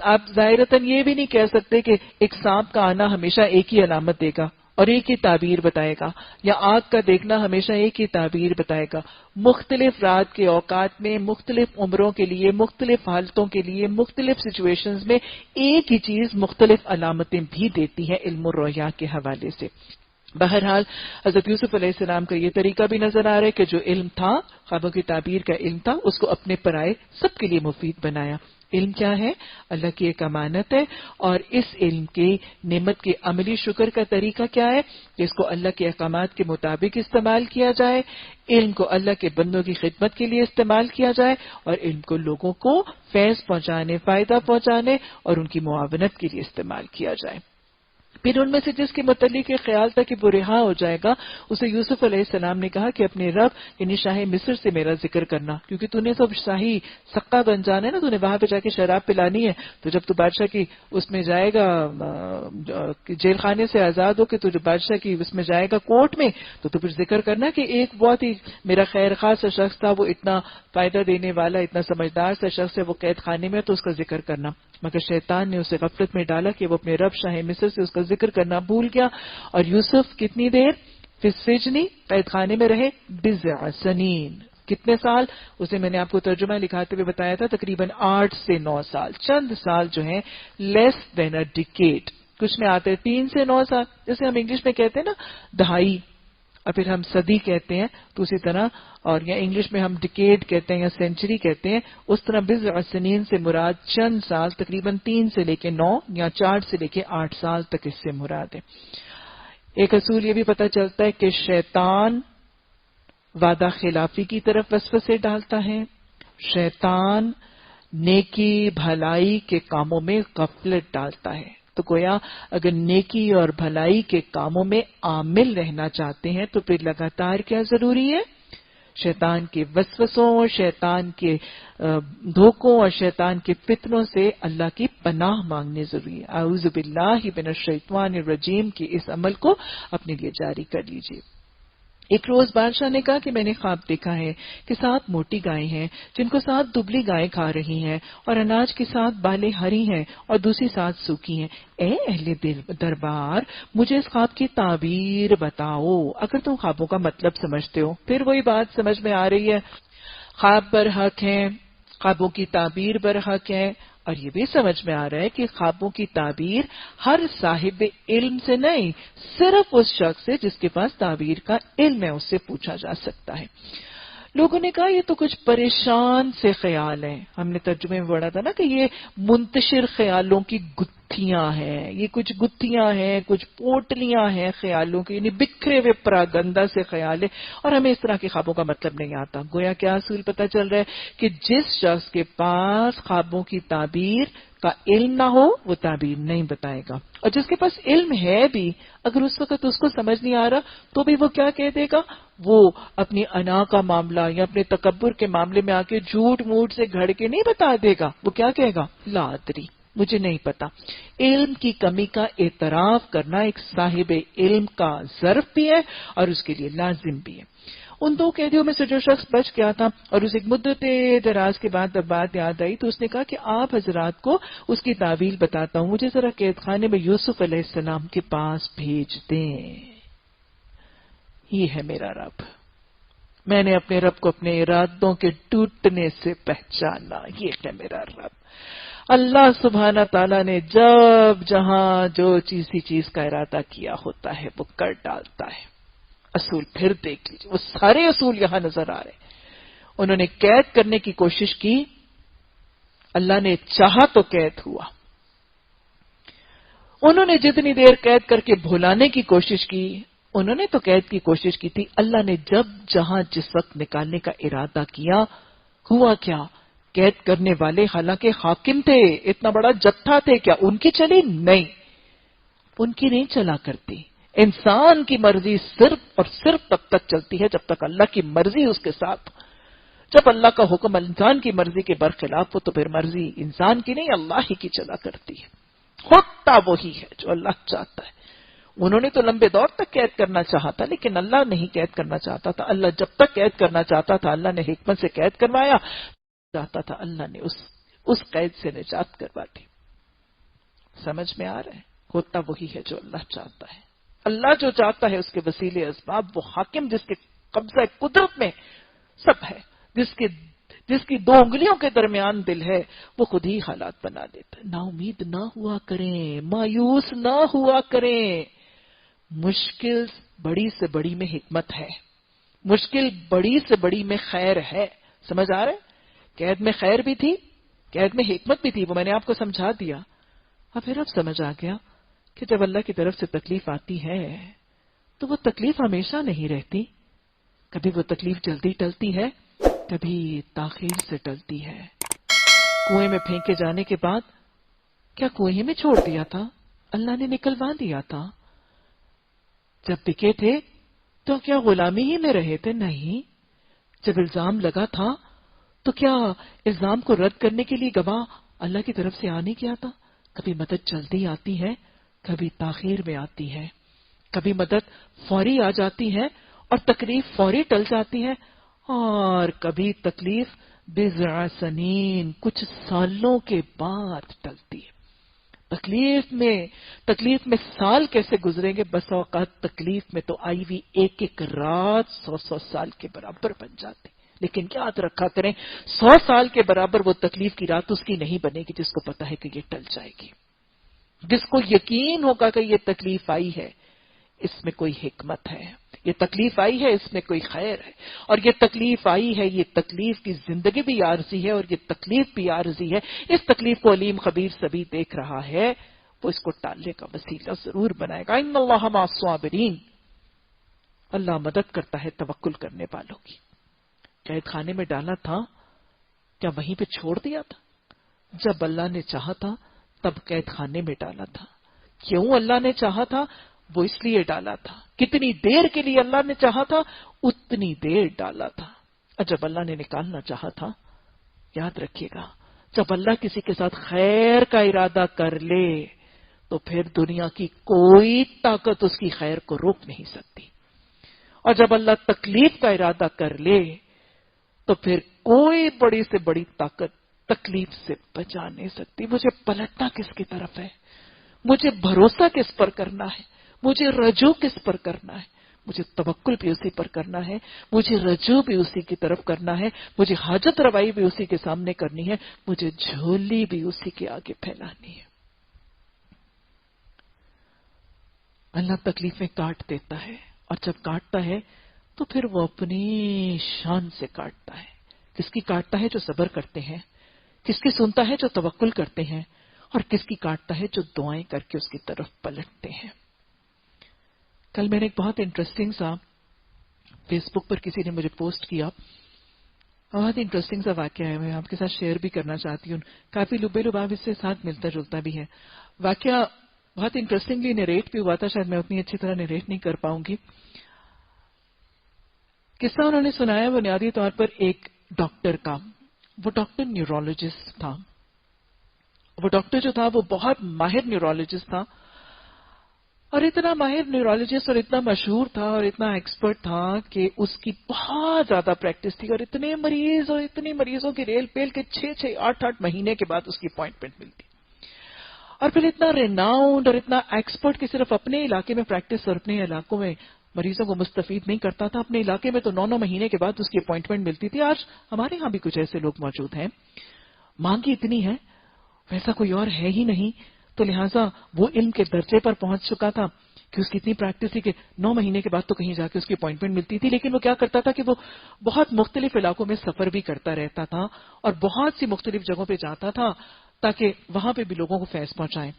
آپ ظاہرتاً یہ بھی نہیں کہہ سکتے کہ ایک سانپ کا آنا ہمیشہ ایک ہی علامت دے گا اور ایک ہی تعبیر بتائے گا، یا آگ کا دیکھنا ہمیشہ ایک ہی تعبیر بتائے گا. مختلف رات کے اوقات میں، مختلف عمروں کے لیے، مختلف حالتوں کے لیے، مختلف سچویشنز میں ایک ہی چیز مختلف علامتیں بھی دیتی ہے علم و رویا کے حوالے سے. بہرحال حضرت یوسف علیہ السلام کا یہ طریقہ بھی نظر آ رہا ہے کہ جو علم تھا، خوابوں کی تعبیر کا علم تھا، اس کو اپنے پرائے سب کے لیے مفید بنایا. علم کیا ہے؟ اللہ کی ایک امانت ہے، اور اس علم کی نعمت کے عملی شکر کا طریقہ کیا ہے کہ اس کو اللہ کے احکامات کے مطابق استعمال کیا جائے، علم کو اللہ کے بندوں کی خدمت کے لیے استعمال کیا جائے، اور علم کو لوگوں کو فیض پہنچانے، فائدہ پہنچانے اور ان کی معاونت کے لیے استعمال کیا جائے. پھر ان میں سے جس کے متعلق یہ خیال تھا کہ وہ رہا ہو جائے گا، اسے یوسف علیہ السلام نے کہا کہ اپنے رب یعنی شاہ مصر سے میرا ذکر کرنا، کیونکہ تو نے تو شاہی سقہ بن جانا ہے نا، تو نے وہاں پہ جا کے شراب پلانی ہے، تو جب تو بادشاہ کی اس میں جائے گا جیل خانے سے آزاد ہو کے تو جو بادشاہ کی اس میں جائے گا کورٹ میں، تو پھر ذکر کرنا کہ ایک بہت ہی میرا خیر خواہ سا شخص تھا، وہ اتنا فائدہ دینے والا اتنا سمجھدار سا شخص ہے، وہ قید خانے میں، تو اس کا ذکر کرنا۔ مگر شیطان نے اسے غفلت میں ڈالا کہ وہ اپنے رب شاہ مصر سے اس کا ذکر کرنا بھول گیا، اور یوسف کتنی دیر فی السجن قید خانے میں رہے؟ بضع سنین، کتنے سال؟ اسے میں نے آپ کو ترجمہ لکھاتے ہوئے بتایا تھا، تقریباً 8 سے 9 سال، چند سال جو ہیں لیس دین اے ڈیکیڈ، کچھ میں آتے ہیں 3 سے 9 سال، جیسے ہم انگلش میں کہتے ہیں نا دہائی، اور پھر ہم صدی کہتے ہیں، تو اسی طرح، اور یا انگلش میں ہم ڈیکیڈ کہتے ہیں یا سینچری کہتے ہیں، اس طرح بضع سنین سے مراد چند سال، تقریباً 3 سے لے کے 9 یا 4 سے لے کے 8 سال تک اس سے مراد ہے۔ ایک اصول یہ بھی پتہ چلتا ہے کہ شیطان وعدہ خلافی کی طرف وسوسے ڈالتا ہے، شیطان نیکی بھلائی کے کاموں میں غفلت ڈالتا ہے، تو گویا اگر نیکی اور بھلائی کے کاموں میں عامل رہنا چاہتے ہیں تو پھر لگاتار کیا ضروری ہے؟ شیطان کے وسوسوں، شیطان کے دھوکوں اور شیطان کے فتنوں سے اللہ کی پناہ مانگنے ضروری ہے۔ اعوذ باللہ من الشیطان الرجیم کی اس عمل کو اپنے لیے جاری کر لیجیے۔ ایک روز بادشاہ نے کہا کہ میں نے خواب دیکھا ہے کہ 7 موٹی گائیں ہیں جن کو 7 دبلی گائیں کھا رہی ہیں، اور اناج کی 7 بالیں ہری ہیں اور دوسری 7 سوکھی ہیں۔ اے اہل دربار، مجھے اس خواب کی تعبیر بتاؤ، اگر تم خوابوں کا مطلب سمجھتے ہو۔ پھر وہی بات سمجھ میں آ رہی ہے، خواب برحق ہیں، خوابوں کی تعبیر برحق ہے، اور یہ بھی سمجھ میں آ رہا ہے کہ خوابوں کی تعبیر ہر صاحب علم سے نہیں، صرف اس شخص سے جس کے پاس تعبیر کا علم ہے، اس سے پوچھا جا سکتا ہے۔ لوگوں نے کہا یہ تو کچھ پریشان سے خیال ہیں، ہم نے ترجمے میں پڑھا تھا نا کہ یہ منتشر خیالوں کی گتھیاں ہیں، یہ کچھ گتھیاں ہیں، کچھ پوٹلیاں ہیں خیالوں کی، یعنی بکھرے ہوئے پراگندہ سے خیال ہے، اور ہمیں اس طرح کے خوابوں کا مطلب نہیں آتا۔ گویا کیا اصول پتہ چل رہا ہے کہ جس شخص کے پاس خوابوں کی تعبیر کا علم نہ ہو وہ تعبیر نہیں بتائے گا، اور جس کے پاس علم ہے بھی اگر اس وقت اس کو سمجھ نہیں آ رہا تو بھی وہ کیا کہہ دے گا؟ وہ اپنی انا کا معاملہ یا اپنے تکبر کے معاملے میں آ کے جھوٹ موٹ سے گھڑ کے نہیں بتا دے گا، وہ کیا کہے گا؟ لا ادری، مجھے نہیں پتا۔ علم کی کمی کا اعتراف کرنا ایک صاحب علم کا ظرف بھی ہے اور اس کے لیے لازم بھی ہے۔ ان 2 قیدیوں میں سے جو شخص بچ گیا تھا اور اسے ایک مدت دراز کے بعد اب بات یاد آئی تو اس نے کہا کہ آپ حضرات کو اس کی تعویل بتاتا ہوں، مجھے ذرا قید خانے میں یوسف علیہ السلام کے پاس بھیج دیں۔ یہ ہے میرا رب، میں نے اپنے رب کو اپنے ارادوں کے ٹوٹنے سے پہچانا، یہ ہے میرا رب۔ اللہ سبحانہ تعالیٰ نے جب جہاں جو چیز کا ارادہ کیا ہوتا ہے وہ کر ڈالتا ہے۔ اصول پھر دیکھ لیجیے، وہ سارے اصول یہاں نظر آ رہے ہیں۔ انہوں نے قید کرنے کی کوشش کی، اللہ نے چاہا تو قید ہوا۔ انہوں نے جتنی دیر قید کر کے بھلانے کی کوشش کی، انہوں نے تو قید کی کوشش کی تھی، اللہ نے جب جہاں جس وقت نکالنے کا ارادہ کیا، ہوا کیا؟ قید کرنے والے حالانکہ حاکم تھے، اتنا بڑا جتھا تھے، کیا ان کی چلی؟ نہیں، ان کی نہیں چلا کرتی۔ انسان کی مرضی صرف اور صرف تب تک چلتی ہے جب تک اللہ کی مرضی اس کے ساتھ۔ جب اللہ کا حکم انسان کی مرضی کے برخلاف ہو تو پھر مرضی انسان کی نہیں اللہ ہی کی چلا کرتی ہے۔ ہوتا وہی ہے جو اللہ چاہتا ہے۔ انہوں نے تو لمبے دور تک قید کرنا چاہا تھا لیکن اللہ نہیں قید کرنا چاہتا تھا۔ اللہ جب تک قید کرنا چاہتا تھا اللہ نے حکمت سے قید کروایا، چاہتا تھا اللہ نے اس قید سے نجات کروا دی۔ سمجھ میں آ رہا ہے؟ ہوتا وہی ہے جو اللہ چاہتا ہے۔ اللہ جو چاہتا ہے اس کے وسیلے اسباب، وہ حاکم جس کے قبضہ قدرت میں سب ہے، جس کی 2 انگلیوں کے درمیان دل ہے، وہ خود ہی حالات بنا دیتا ہے۔ نا امید نہ ہوا کریں، مایوس نہ ہوا کریں۔ مشکل بڑی سے بڑی میں حکمت ہے، مشکل بڑی سے بڑی میں خیر ہے۔ سمجھ آ رہا ہے؟ قید میں خیر بھی تھی، قید میں حکمت بھی تھی، وہ میں نے آپ کو سمجھا دیا۔ اب پھر اب سمجھ آ گیا کہ جب اللہ کی طرف سے تکلیف آتی ہے تو وہ تکلیف ہمیشہ نہیں رہتی، کبھی وہ تکلیف جلدی ٹلتی ہے، کبھی تاخیر سے ٹلتی ہے۔ کنویں میں پھینکے جانے کے بعد کیا کنویں میں چھوڑ دیا تھا؟ اللہ نے نکلوا دیا تھا. جب بکے تھے تو کیا غلامی ہی میں رہے تھے؟ نہیں. جب الزام لگا تھا تو کیا الزام کو رد کرنے کے لیے گواہ اللہ کی طرف سے آ نہیں کیا تھا؟ کبھی مدد جلدی آتی ہے، کبھی تاخیر میں آتی ہے. کبھی مدد فوری آ جاتی ہے اور تکلیف فوری ٹل جاتی ہے، اور کبھی تکلیف بضع سنین، کچھ سالوں کے بعد ٹلتی ہے. تکلیف میں سال کیسے گزریں گے، بس اوقات تکلیف میں تو آئی ہوئی ایک ایک رات 100 سال کے برابر بن جاتی. لیکن یاد رکھا کریں 100 سال کے برابر وہ تکلیف کی رات اس کی نہیں بنے گی جس کو پتا ہے کہ یہ ٹل جائے گی، جس کو یقین ہوگا کہ یہ تکلیف آئی ہے اس میں کوئی حکمت ہے، یہ تکلیف آئی ہے اس میں کوئی خیر ہے، اور یہ تکلیف آئی ہے، یہ تکلیف کی زندگی بھی عارضی ہے اور یہ تکلیف بھی عارضی ہے. اس تکلیف کو علیم خبیر سبھی دیکھ رہا ہے، وہ اس کو ٹالنے کا وسیلہ ضرور بنائے گا. ان اللہ مع الصابرین، اللہ مدد کرتا ہے توکل کرنے والوں کی. قید خانے میں ڈالا تھا، کیا وہیں پہ چھوڑ دیا تھا؟ جب اللہ نے چاہا تھا تب قید خانے میں ڈالا تھا. کیوں اللہ نے چاہا تھا؟ وہ اس لیے ڈالا تھا. کتنی دیر کے لیے اللہ نے چاہا تھا؟ اتنی دیر ڈالا تھا. اور جب اللہ نے نکالنا چاہا تھا، یاد رکھیے گا، جب اللہ کسی کے ساتھ خیر کا ارادہ کر لے تو پھر دنیا کی کوئی طاقت اس کی خیر کو روک نہیں سکتی. اور جب اللہ تکلیف کا ارادہ کر لے تو پھر کوئی بڑی سے بڑی طاقت تکلیف سے بچا نہیں سکتی. مجھے پلٹنا کس کی طرف ہے؟ مجھے بھروسہ کس پر کرنا ہے؟ مجھے رجوع کس پر کرنا ہے؟ مجھے توکل بھی اسی پر کرنا ہے، مجھے رجوع بھی اسی کی طرف کرنا ہے، مجھے حاجت روائی بھی اسی کے سامنے کرنی ہے، مجھے جھولی بھی اسی کے آگے پھیلانی ہے. اللہ تکلیفیں کاٹ دیتا ہے، اور جب کاٹتا ہے تو پھر وہ اپنی شان سے کاٹتا ہے. کس کی کاٹتا ہے؟ جو صبر کرتے ہیں. کس کی سنتا ہے؟ جو توکل کرتے ہیں. اور کس کی کاٹتا ہے؟ جو دعائیں کر کے اس کی طرف پلٹتے ہیں. کل میں نے ایک بہت انٹرسٹنگ سا فیس بک پر کسی نے مجھے پوسٹ کیا، بہت انٹرسٹنگ سا واقعہ ہے، میں آپ کے ساتھ شیئر بھی کرنا چاہتی ہوں. کافی لبے لباب اس سے ساتھ ملتا جلتا بھی ہے. واقعہ بہت انٹرسٹنگلی نریٹ بھی ہوا تھا، شاید میں اتنی اچھی طرح نریٹ نہیں کر پاؤں گی. قصہ انہوں نے سنایا بنیادی طور پر ایک ڈاکٹر کا. وہ ڈاکٹر نیورولوجسٹ تھا. وہ ڈاکٹر جو تھا وہ بہت ماہر نیورولوجسٹ تھا، اور اتنا ماہر نیورولوجسٹ اور اتنا مشہور تھا اور اتنا ایکسپرٹ تھا کہ اس کی بہت زیادہ پریکٹس تھی، اور اتنے مریض اور اتنی مریضوں کی ریل پیل کے 6 8 مہینے کے بعد اس کی اپوائنٹمنٹ ملتی. اور پھر اتنا ریناؤنڈ اور اتنا ایکسپرٹ کہ صرف اپنے علاقے میں پریکٹس اور اپنے علاقوں میں مریضوں کو مستفید نہیں کرتا تھا، اپنے علاقے میں تو 9 مہینے کے بعد اس کی اپوائنٹمنٹ ملتی تھی. آج ہمارے ہاں بھی کچھ ایسے لوگ موجود ہیں. مانگ ہی اتنی ہے، ویسا کوئی اور ہے ہی نہیں، تو لہٰذا وہ علم کے درجے پر پہنچ چکا تھا کہ اس کی اتنی پریکٹس تھی کہ 9 مہینے کے بعد تو کہیں جا کے اس کی اپوائنٹمنٹ ملتی تھی. لیکن وہ کیا کرتا تھا کہ وہ بہت مختلف علاقوں میں سفر بھی کرتا رہتا تھا اور بہت سی مختلف جگہوں پہ جاتا تھا تاکہ وہاں پہ بھی لوگوں کو فیض پہنچائیں،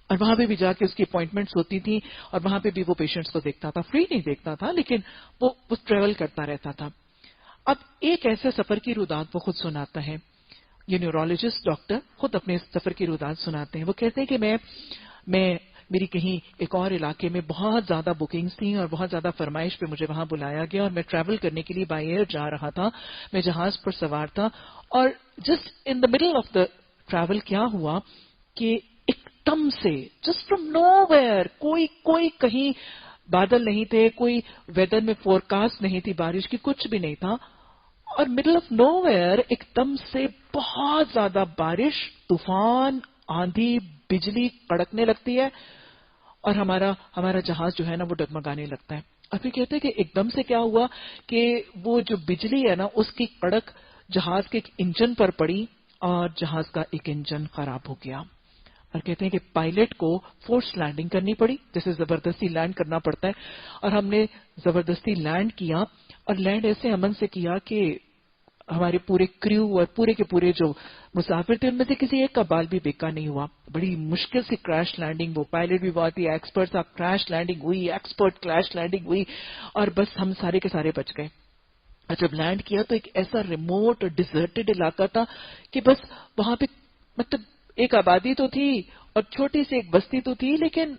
اور وہاں پہ بھی جا کے اس کی اپوائنٹمنٹس ہوتی تھیں اور وہاں پہ بھی وہ پیشنٹس کو دیکھتا تھا. فری نہیں دیکھتا تھا لیکن وہ ٹریول کرتا رہتا تھا. اب ایک ایسے سفر کی رودات وہ خود سناتا ہے. یہ نیورولوجسٹ ڈاکٹر خود اپنے سفر کی رودات سناتے ہیں. وہ کہتے ہیں کہ میں میری کہیں ایک اور علاقے میں بہت زیادہ بکنگز تھیں اور بہت زیادہ فرمائش پہ مجھے وہاں بلایا گیا، اور میں ٹریول کرنے کے لیے بائی ایئر جا رہا تھا. میں جہاز پر سوار تھا، اور just in the middle of the travel کیا ہوا کہ ایک دم سے جسٹ فرام نو ویئر، کوئی کہیں بادل نہیں تھے، کوئی ویدر میں فور کاسٹ نہیں تھی بارش کی، کچھ بھی نہیں تھا، اور مڈل آف نو ویئر ایک دم سے بہت زیادہ بارش، طوفان، آندھی، بجلی کڑکنے لگتی ہے، اور ہمارا جہاز جو ہے نا وہ ڈگمگانے لگتا ہے. اور پھر کہتے ہیں کہ ایک دم سے کیا ہوا کہ وہ جو بجلی ہے نا اس کی کڑک جہاز کے ایک انجن پر پڑی اور جہاز کا ایک انجن خراب ہو گیا. اور کہتے ہیں کہ پائلٹ کو فورس لینڈنگ کرنی پڑی، جیسے زبردستی لینڈ کرنا پڑتا ہے، اور ہم نے زبردستی لینڈ کیا، اور لینڈ ایسے امن سے کیا کہ ہمارے پورے کریو اور پورے کے پورے جو مسافر تھے ان میں سے کسی ایک کا بال بھی بیکا نہیں ہوا. بڑی مشکل سے کریش لینڈنگ، وہ پائلٹ بھی بہت ہی ایکسپرٹ تھا، کریش لینڈنگ ہوئی، ایکسپرٹ کریش لینڈنگ ہوئی، اور بس ہم سارے کے سارے بچ گئے. اور جب لینڈ کیا تو ایک ایسا ریموٹ اور ڈیزرٹڈ علاقہ تھا کہ بس وہاں پہ مطلب ایک آبادی تو تھی اور چھوٹی سی ایک بستی تو تھی لیکن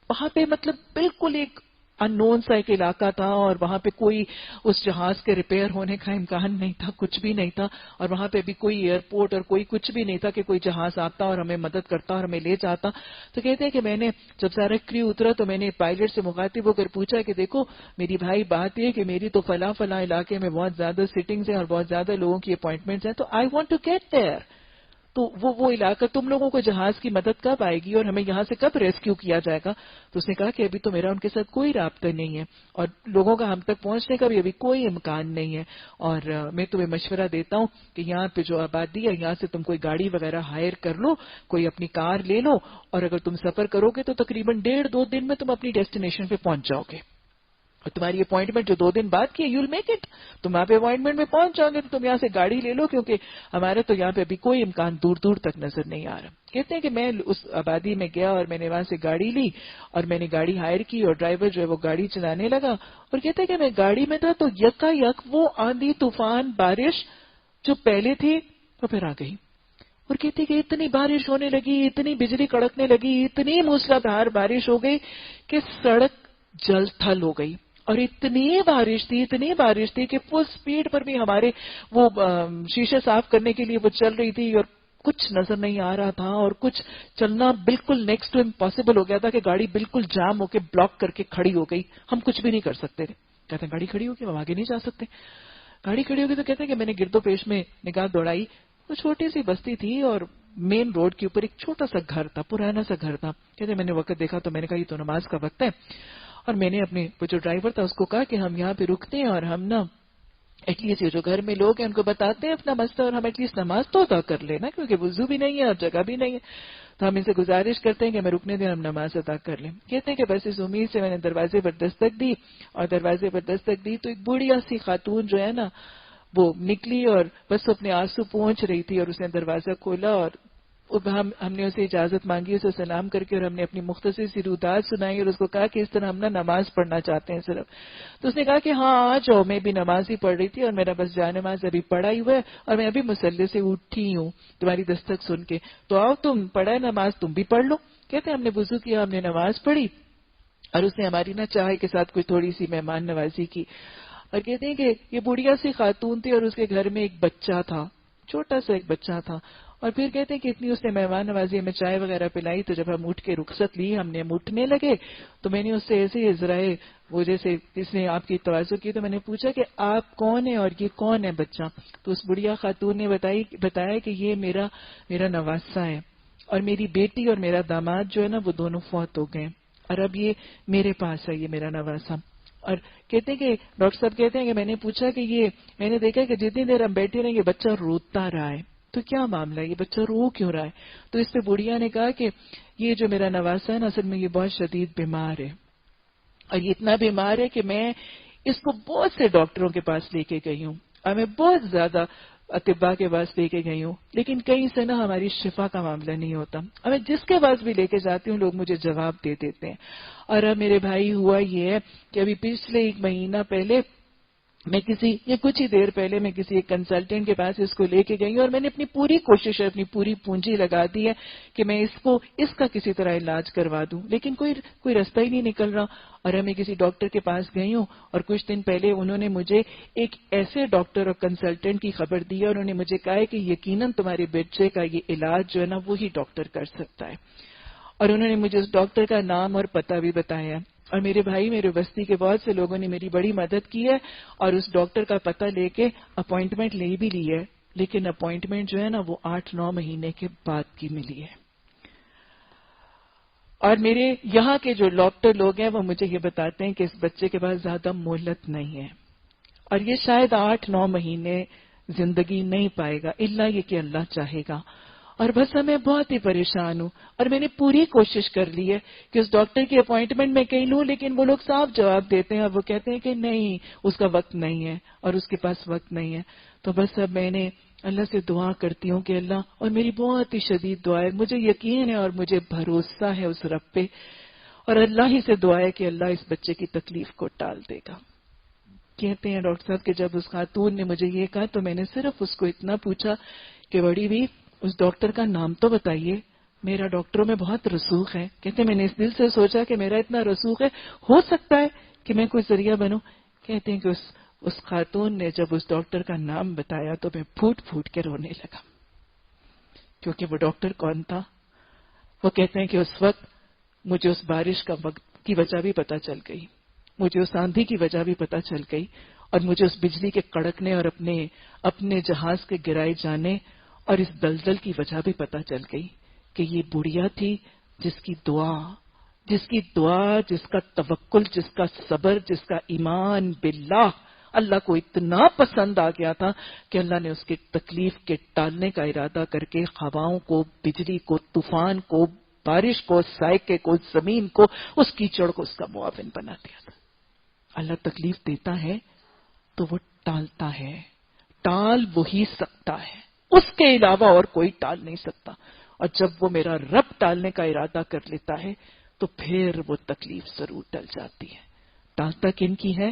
وہاں پہ مطلب بالکل ایک ان نون سا ایک علاقہ تھا، اور وہاں پہ کوئی اس جہاز کے ریپیئر ہونے کا امکان نہیں تھا، کچھ بھی نہیں تھا، اور وہاں پہ بھی کوئی ایئرپورٹ اور کوئی کچھ بھی نہیں تھا کہ کوئی جہاز آتا اور ہمیں مدد کرتا اور ہمیں لے جاتا. تو کہتے ہیں کہ میں نے جب سارا کریو اترا تو میں نے پائلٹ سے مخاطب ہو کر پوچھا کہ دیکھو میری بھائی بات یہ کہ میری تو فلاں فلاں علاقے میں بہت زیادہ سٹنگز ہیں اور بہت زیادہ لوگوں کی اپوائنٹمنٹس ہیں، تو I want to get there. تو وہ علاقہ تم لوگوں کو جہاز کی مدد کب آئے گی اور ہمیں یہاں سے کب ریسکیو کیا جائے گا؟ تو اس نے کہا کہ ابھی تو میرا ان کے ساتھ کوئی رابطہ نہیں ہے اور لوگوں کا ہم تک پہنچنے کا بھی ابھی کوئی امکان نہیں ہے، اور میں تمہیں مشورہ دیتا ہوں کہ یہاں پہ جو آبادی ہے یہاں سے تم کوئی گاڑی وغیرہ ہائر کر لو، کوئی اپنی کار لے لو، اور اگر تم سفر کرو گے تو تقریباً 1.5-2 دن میں تم اپنی ڈیسٹینیشن پہ پہنچ جاؤ گے، اور تمہاری اپوائنٹمنٹ جو 2 دن بعد کی ہے یو ول میک اٹ. تم وہاں پہ اپوائنٹمنٹ میں پہنچ جاؤ گے تو تم یہاں سے گاڑی لے لو، کیونکہ ہمارے تو یہاں پہ ابھی کوئی امکان دور دور تک نظر نہیں آ رہا. کہتے ہیں کہ میں اس آبادی میں گیا اور میں نے وہاں سے گاڑی لی اور میں نے گاڑی ہائر کی اور ڈرائیور جو ہے وہ گاڑی چلانے لگا، اور کہتے ہیں کہ میں گاڑی میں تھا تو یکا یک وہ آندھی طوفان بارش جو پہلے تھی وہ پھر آ گئی، اور کہتے کہ اتنی بارش ہونے لگی، اتنی بجلی کڑکنے لگی، اتنی موسلادھار بارش ہو گئی کہ سڑک جل تھل ہو گئی. اور اتنی بارش تھی کہ فل سپیڈ پر بھی ہمارے وہ شیشے صاف کرنے کے لیے وہ چل رہی تھی اور کچھ نظر نہیں آ رہا تھا، اور کچھ چلنا بالکل نیکسٹ ٹو امپاسبل ہو گیا تھا کہ گاڑی بالکل جام ہو کے بلاک کر کے کھڑی ہو گئی، ہم کچھ بھی نہیں کر سکتے تھے. کہتے ہیں گاڑی کھڑی ہو گئی ہم آگے نہیں جا سکتے. گاڑی کھڑی ہو گئی تو کہتے ہیں کہ میں نے گرد و پیش میں نگاہ دوڑائی تو چھوٹی سی بستی تھی اور مین روڈ کے اوپر ایک چھوٹا سا گھر تھا، پرانا سا گھر تھا. کہتے ہیں میں نے وقت دیکھا تو میں نے کہا یہ تو نماز کا وقت ہے، اور میں نے اپنے وہ جو ڈرائیور تھا اس کو کہا کہ ہم یہاں پہ رکتے ہیں اور ہم نا ایٹ لیسٹ یہ جو گھر میں لوگ ہیں ان کو بتاتے ہیں اپنا مسئلہ، اور ہم ایٹ لیسٹ نماز تو ادا کر لینا کیونکہ وضو بھی نہیں ہے اور جگہ بھی نہیں ہے، تو ہم ان سے گزارش کرتے ہیں کہ ہمیں رکنے دیں، ہم نماز ادا کر لیں. کہتے ہیں کہ بس اس امید سے میں نے دروازے پر دستک دی، اور دروازے پر دستک دی تو ایک بوڑھیا سی خاتون جو ہے نا وہ نکلی اور بس اپنے آنسو پہنچ رہی تھی، اور اس نے دروازہ کھولا اور ہم نے اسے اجازت مانگی، اسے سلام کر کے، اور ہم نے اپنی مختصر سی روداد سنائی اور اس کو کہا کہ اس طرح ہم نا نماز پڑھنا چاہتے ہیں صرف. تو اس نے کہا کہ ہاں آ جاؤ، میں بھی نماز ہی پڑھ رہی تھی اور میرا بس جا نماز ابھی پڑھا ہی ہوا ہے اور میں ابھی مسلے سے اٹھی ہوں تمہاری دستک سن کے، تو آؤ تم پڑھا ہے نماز تم بھی پڑھ لو. کہتے ہیں ہم نے وضو کیا، ہم نے نماز پڑھی، اور اس نے ہماری نا چائے کے ساتھ کوئی تھوڑی سی مہمان نوازی کی. اور کہتے ہیں کہ یہ بڑھیا سی خاتون تھی اور اس کے گھر میں ایک بچہ تھا، چھوٹا سا ایک بچہ تھا. اور پھر کہتے ہیں کہ اتنی اس نے مہمان نوازی ہمیں چائے وغیرہ پلائی، تو جب ہم اٹھ کے رخصت لی ہم نے اٹھنے لگے تو میں نے اس سے ایسے ہی ذرائع وہ جیسے اس نے آپ کی توازو کی تو میں نے پوچھا کہ آپ کون ہیں اور یہ کون ہے بچہ؟ تو اس بڑھیا خاتون نے بتایا کہ یہ میرا نواسہ ہے، اور میری بیٹی اور میرا داماد جو ہے نا وہ دونوں فوت ہو گئے، اور اب یہ میرے پاس ہے، یہ میرا نواسہ. اور کہتے ہیں کہ ڈاکٹر صاحب کہتے ہیں کہ میں نے پوچھا کہ یہ میں نے دیکھا کہ جتنی دیر ہم بیٹھے رہے یہ بچہ روتا رہا ہے، تو کیا معاملہ ہے، یہ بچہ رو کیوں رہا ہے؟ تو اس پہ بڑھیا نے کہا کہ یہ جو میرا نواسا ہے نا اصل میں یہ بہت شدید بیمار ہے، اور یہ اتنا بیمار ہے کہ میں اس کو بہت سے ڈاکٹروں کے پاس لے کے گئی ہوں اور میں بہت زیادہ اطباء کے پاس لے کے گئی ہوں، لیکن کہیں سے نا ہماری شفا کا معاملہ نہیں ہوتا. اور میں جس کے پاس بھی لے کے جاتی ہوں لوگ مجھے جواب دے دیتے ہیں. اور اب میرے بھائی ہوا یہ ہے کہ ابھی پچھلے 1 مہینہ پہلے میں کچھ ہی دیر پہلے میں کسی ایک کنسلٹنٹ کے پاس اس کو لے کے گئی ہوں، اور میں نے اپنی پوری کوشش اپنی پوری پونجی لگا دی ہے کہ میں اس کا کسی طرح علاج کروا دوں، لیکن کوئی رستہ ہی نہیں نکل رہا. اور میں کسی ڈاکٹر کے پاس گئی ہوں اور کچھ دن پہلے انہوں نے مجھے ایک ایسے ڈاکٹر اور کنسلٹنٹ کی خبر دی ہے، اور انہوں نے مجھے کہا ہے کہ یقیناً تمہارے بچے کا یہ علاج جو ہے نا وہی ڈاکٹر کر سکتا ہے. اور انہوں نے مجھے اس ڈاکٹر کا نام اور پتہ بھی بتایا. اور میرے بھائی میرے بستی کے بہت سے لوگوں نے میری بڑی مدد کی ہے اور اس ڈاکٹر کا پتہ لے کے اپوائنٹمنٹ لے بھی لی ہے، لیکن اپوائنٹمنٹ جو ہے نا وہ 8-9 مہینے کے بعد کی ملی ہے. اور میرے یہاں کے جو ڈاکٹر لوگ ہیں وہ مجھے یہ بتاتے ہیں کہ اس بچے کے پاس زیادہ مہلت نہیں ہے اور یہ شاید 8-9 مہینے زندگی نہیں پائے گا الا یہ کہ اللہ چاہے گا. اور بس میں بہت ہی پریشان ہوں اور میں نے پوری کوشش کر لی ہے کہ اس ڈاکٹر کی اپوائنٹمنٹ میں کہیں لوں، لیکن وہ لوگ صاف جواب دیتے ہیں اور وہ کہتے ہیں کہ نہیں اس کا وقت نہیں ہے اور اس کے پاس وقت نہیں ہے. تو بس اب میں نے اللہ سے دعا کرتی ہوں کہ اللہ، اور میری بہت ہی شدید دعا ہے، مجھے یقین ہے اور مجھے بھروسہ ہے اس رب پہ، اور اللہ ہی سے دعا ہے کہ اللہ اس بچے کی تکلیف کو ٹال دے گا. کہتے ہیں ڈاکٹر صاحب کہ جب اس خاتون نے مجھے یہ کہا تو میں نے صرف اس کو اتنا پوچھا کہ بڑی بھی اس ڈاکٹر کا نام تو بتائیے. میرا ڈاکٹروں میں بہت رسوخ ہے. کہتے میں نے اس دل سے سوچا کہ میرا اتنا رسوخ ہے، ہو سکتا ہے کہ میں کوئی ذریعہ بنوں. کہتے ہیں کہ اس خاتون نے جب اس ڈاکٹر کا نام بتایا تو میں پھوٹ پھوٹ کے رونے لگا. کیونکہ وہ ڈاکٹر کون تھا؟ وہ کہتے ہیں کہ اس وقت مجھے اس بارش کا وقت کی وجہ بھی پتہ چل گئی، مجھے اس آندھی کی وجہ بھی پتہ چل گئی، اور مجھے اس بجلی کے کڑکنے اور اپنے جہاز کے گرائے جانے اور اس دلدل کی وجہ بھی پتہ چل گئی کہ یہ بڑھیا تھی جس کی دعا، جس کا توکل، جس کا صبر، جس کا ایمان باللہ اللہ کو اتنا پسند آ گیا تھا کہ اللہ نے اس کی تکلیف کے ٹالنے کا ارادہ کر کے ہواؤں کو، بجلی کو، طوفان کو، بارش کو، سائقے کو، زمین کو، اس کیچڑ کو اس کا معاون بنا دیا تھا. اللہ تکلیف دیتا ہے تو وہ ٹالتا ہے، ٹال وہی سکتا ہے، اس کے علاوہ اور کوئی ٹال نہیں سکتا. اور جب وہ میرا رب ٹالنے کا ارادہ کر لیتا ہے تو پھر وہ تکلیف ضرور ٹل جاتی ہے. ٹالتا کن کی ہے؟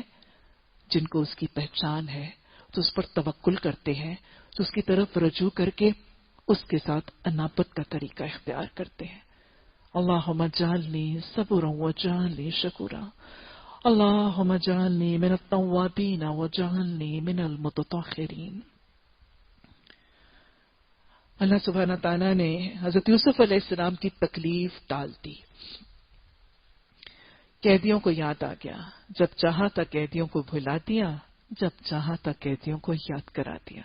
جن کو اس کی پہچان ہے، تو اس پر توکل کرتے ہیں، تو اس کی طرف رجوع کر کے اس کے ساتھ انابت کا طریقہ اختیار کرتے ہیں. اللہم اجعلنی صبورا واجعلنی شکورا، اللہم اجعلنی من التوابین واجعلنی من المتطہرین. اللہ سبحانہ تعالیٰ نے حضرت یوسف علیہ السلام کی تکلیف ٹال دی. قیدیوں کو یاد آ گیا، جب چاہا تھا قیدیوں کو بھلا دیا، جب چاہا تھا قیدیوں کو یاد کرا دیا.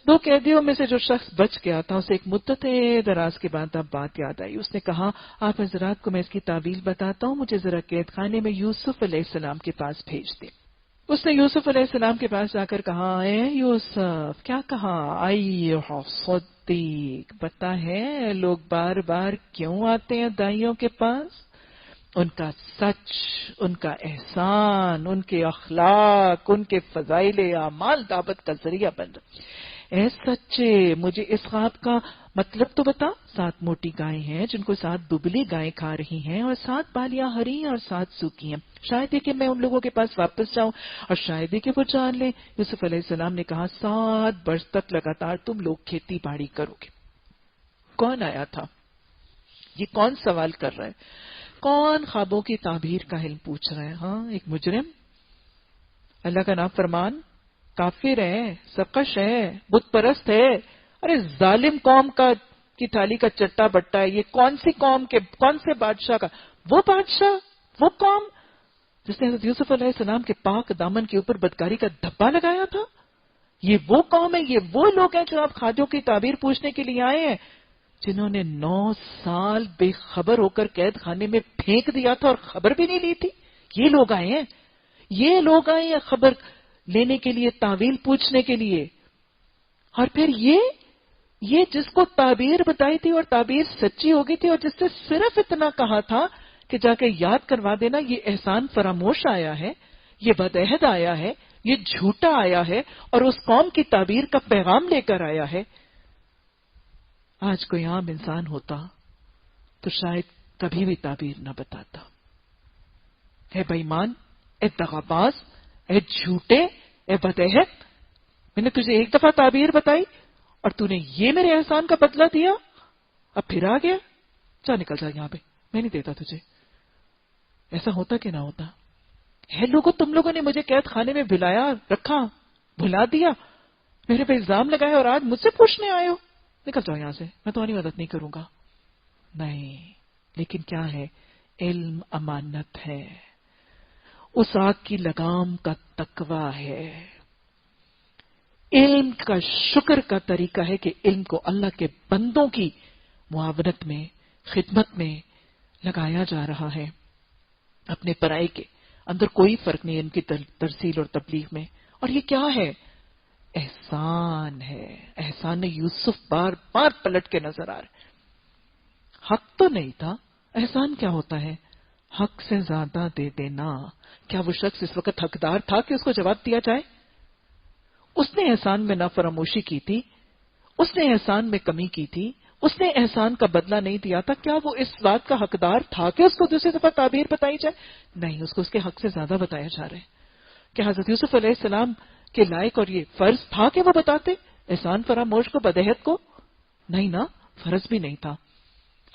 2 قیدیوں میں سے جو شخص بچ گیا تھا اسے ایک مدت دراز کے بعد اب بات یاد آئی. اس نے کہا آپ حضرات کو میں اس کی تعویل بتاتا ہوں، مجھے ذرا قید خانے میں یوسف علیہ السلام کے پاس بھیج دیں. اس نے یوسف علیہ السلام کے پاس جا کر کہا اے یوسف، کیا کہا؟ ایھا صدیق، پتہ ہے لوگ بار بار کیوں آتے ہیں دائیوں کے پاس؟ ان کا سچ، ان کا احسان، ان کے اخلاق، ان کے فضائل اعمال دعوت کا ذریعہ بن رہا. اے سچے، مجھے اس خواب کا مطلب تو بتا. 7 موٹی گائیں ہیں جن کو 7 دبلی گائیں کھا رہی ہیں، اور 7 بالیاں ہری ہیں اور 7 سوکھی ہیں. شاید یہ کہ میں ان لوگوں کے پاس واپس جاؤں اور شاید یہ کہ وہ جان لیں. یوسف علیہ السلام نے کہا 7 برس تک لگاتار تم لوگ کھیتی باڑی کرو گے. کون آیا تھا؟ یہ کون سوال کر رہا ہے؟ کون خوابوں کی تعبیر کا علم پوچھ رہا ہے؟ ہاں، ایک مجرم، اللہ کا نام فرمان، کافر ہے، سرکش ہے، بت پرست ہے. ارے ظالم قوم کی تھالی کا چٹا بٹا ہے. یہ کون سی قوم کے، کون سے بادشاہ کا؟ وہ بادشاہ، وہ قوم جس نے حضرت یوسف علیہ السلام کے پاک دامن کے اوپر بدکاری کا دھبا لگایا تھا. یہ وہ قوم ہے، یہ وہ لوگ ہیں جو آپ خوابوں کی تعبیر پوچھنے کے لیے آئے ہیں، جنہوں نے 9 سال بے خبر ہو کر قید خانے میں پھینک دیا تھا اور خبر بھی نہیں لی تھی. یہ لوگ آئے ہیں، یہ لوگ آئے ہیں خبر لینے کے لیے، تعویل پوچھنے کے لیے. اور پھر یہ جس کو تعبیر بتائی تھی اور تعبیر سچی ہو گئی تھی اور جس سے صرف اتنا کہا تھا کہ جا کے یاد کروا دینا، یہ احسان فراموش آیا ہے، یہ بدعہد آیا ہے، یہ جھوٹا آیا ہے اور اس قوم کی تعبیر کا پیغام لے کر آیا ہے. آج کوئی عام انسان ہوتا تو شاید کبھی بھی تعبیر نہ بتاتا. اے بے ایمان، اے دغاباز، اے جھوٹے، اے بدعہد، میں نے تجھے ایک دفعہ تعبیر بتائی اور تو نے یہ میرے احسان کا بدلہ دیا، اب پھر آ گیا. چا نکل جا یہاں پہ، میں نہیں دیتا تجھے. ایسا ہوتا کہ نہ ہوتا؟ ہے لوگوں، تم لوگوں نے مجھے قید خانے میں بھلایا رکھا، بھلا دیا، میرے پہ الزام لگائے اور آج مجھ سے پوچھنے آئے ہو. نکل جاؤ یہاں سے، میں تمہاری مدد نہیں کروں گا. نہیں، لیکن کیا ہے؟ علم امانت ہے، اس آگ کی لگام کا تقویٰ ہے. علم کا شکر کا طریقہ ہے کہ علم کو اللہ کے بندوں کی معاونت میں، خدمت میں لگایا جا رہا ہے. اپنے پرائی کے اندر کوئی فرق نہیں ان کی ترسیل اور تبلیغ میں. اور یہ کیا ہے؟ احسان ہے. احسان یوسف بار بار پلٹ کے نظر آ رہے. حق تو نہیں تھا. احسان کیا ہوتا ہے؟ حق سے زیادہ دے دینا. کیا وہ شخص اس وقت حقدار تھا کہ اس کو جواب دیا جائے؟ اس نے احسان میں نافراموشی کی تھی، اس نے احسان میں کمی کی تھی، اس نے احسان کا بدلہ نہیں دیا تھا. کیا وہ اس بات کا حقدار تھا کہ اس کو دوسری دفعہ تعبیر بتائی جائے؟ نہیں، اس کو اس کے حق سے زیادہ بتایا جا رہا ہے. کیا حضرت یوسف علیہ السلام کے لائق اور یہ فرض تھا کہ وہ بتاتے احسان فراموش کو، بدعہد کو؟ نہیں نا، فرض بھی نہیں تھا.